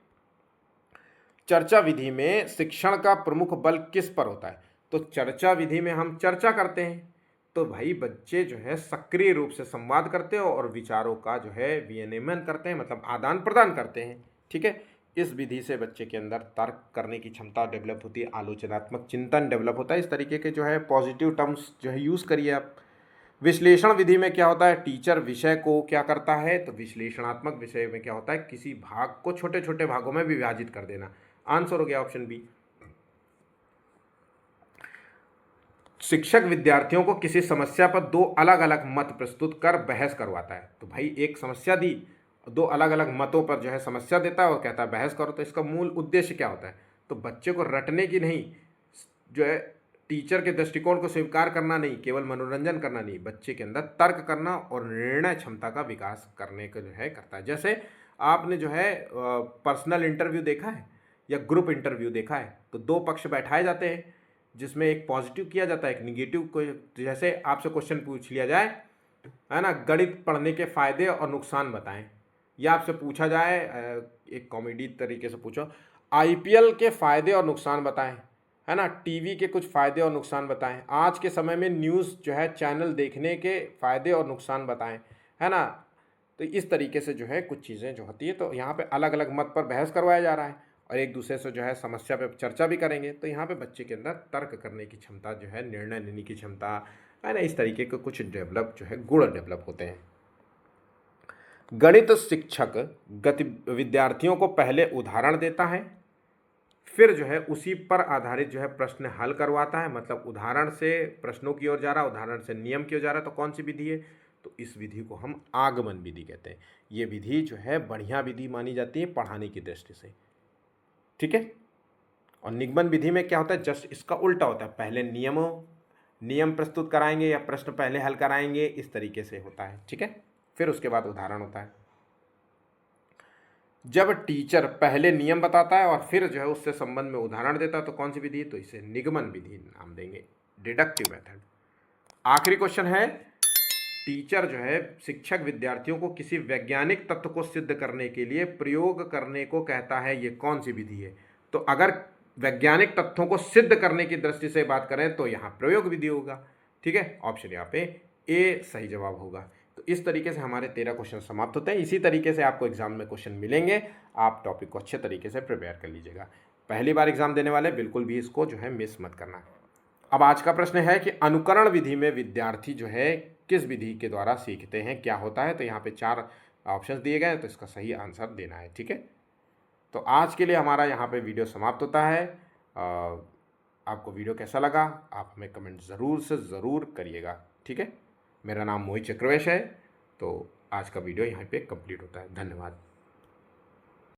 चर्चा विधि में शिक्षण का प्रमुख बल किस पर होता है? तो चर्चा विधि में हम चर्चा करते हैं, तो भाई बच्चे जो है सक्रिय रूप से संवाद करते हैं और विचारों का जो है विनिमय करते हैं, मतलब आदान प्रदान करते हैं। ठीक है, इस विधि से बच्चे के अंदर तर्क करने की क्षमता डेवलप होती है, आलोचनात्मक चिंतन डेवलप होता है। इस तरीके के जो है पॉजिटिव टर्म्स जो है यूज़ करिए आप। विश्लेषण विधि में क्या होता है? टीचर विषय को क्या करता है? तो विश्लेषणात्मक विषय में क्या होता है? किसी भाग को छोटे छोटे भागों में विभाजित कर देना। आंसर हो गया ऑप्शन बी। शिक्षक विद्यार्थियों को किसी समस्या पर दो अलग अलग मत प्रस्तुत कर बहस करवाता है। तो भाई एक समस्या दी, दो अलग अलग मतों पर जो है समस्या देता है और कहता है बहस करो। तो इसका मूल उद्देश्य क्या होता है? तो बच्चे को रटने की नहीं, जो है टीचर के दृष्टिकोण को स्वीकार करना नहीं, केवल मनोरंजन करना नहीं, बच्चे के अंदर तर्क करना और निर्णय क्षमता का विकास करने का जो है करता है। जैसे आपने जो है पर्सनल इंटरव्यू देखा है या ग्रुप इंटरव्यू देखा है, तो दो पक्ष बैठाए जाते हैं जिसमें एक पॉजिटिव किया जाता है, एक निगेटिव को। जैसे आपसे क्वेश्चन पूछ लिया जाए, है ना, गणित पढ़ने के फायदे और नुकसान बताएं, या आपसे पूछा जाए एक कॉमेडी तरीके से पूछो, आईपीएल के फायदे और नुकसान बताएं, है ना, टीवी के कुछ फ़ायदे और नुकसान बताएं, आज के समय में न्यूज़ जो है चैनल देखने के फ़ायदे और नुकसान बताएं, है ना। तो इस तरीके से जो है कुछ चीज़ें जो होती है, तो यहाँ पे अलग अलग मत पर बहस करवाया जा रहा है और एक दूसरे से जो है समस्या पे चर्चा भी करेंगे। तो यहाँ पे बच्चे के अंदर तर्क करने की क्षमता जो है, निर्णय लेने की क्षमता, है ना, इस तरीके के कुछ डेवलप जो है गुण डेवलप होते हैं। गणित शिक्षक विद्यार्थियों को पहले उदाहरण देता है, फिर जो है उसी पर आधारित जो है प्रश्न हल करवाता है। मतलब उदाहरण से प्रश्नों की ओर जा रहा है, उदाहरण से नियम की ओर जा रहा है। तो कौन सी विधि है? तो इस विधि को हम आगमन विधि कहते हैं। ये विधि जो है बढ़िया विधि मानी जाती है पढ़ाने की दृष्टि से। ठीक है। और निगमन विधि में क्या होता है? जस्ट इसका उल्टा होता है, पहले नियम प्रस्तुत कराएंगे या प्रश्न पहले हल कराएंगे, इस तरीके से होता है। ठीक है, फिर उसके बाद उदाहरण होता है। जब टीचर पहले नियम बताता है और फिर जो है उससे संबंध में उदाहरण देता है, तो कौन सी विधि? तो इसे निगमन विधि नाम देंगे, डिडक्टिव मेथड। आखिरी क्वेश्चन है, टीचर जो है शिक्षक विद्यार्थियों को किसी वैज्ञानिक तथ्य को सिद्ध करने के लिए प्रयोग करने को कहता है, ये कौन सी विधि है? तो अगर वैज्ञानिक तथ्यों को सिद्ध करने की दृष्टि से बात करें तो यहाँ प्रयोग विधि होगा। ठीक है, ऑप्शन यहाँ पे ए सही जवाब होगा। तो तो इस तरीके से हमारे 13 क्वेश्चन समाप्त होते हैं। इसी तरीके से आपको एग्जाम में क्वेश्चन मिलेंगे, आप टॉपिक को अच्छे तरीके से प्रिपेयर कर लीजिएगा। पहली बार एग्जाम देने वाले बिल्कुल भी इसको जो है मिस मत करना। अब आज का प्रश्न है कि अनुकरण विधि में विद्यार्थी जो है किस विधि के द्वारा सीखते हैं, क्या होता है। तो यहाँ पे 4 ऑप्शंस दिए गए हैं, तो इसका सही आंसर देना है। ठीक है, तो आज के लिए हमारा यहाँ पे वीडियो समाप्त होता है। आपको वीडियो कैसा लगा आप हमें कमेंट ज़रूर से ज़रूर करिएगा। ठीक है, मेरा नाम मोहित चक्रवेश है। तो आज का वीडियो यहाँ पे कंप्लीट होता है। धन्यवाद।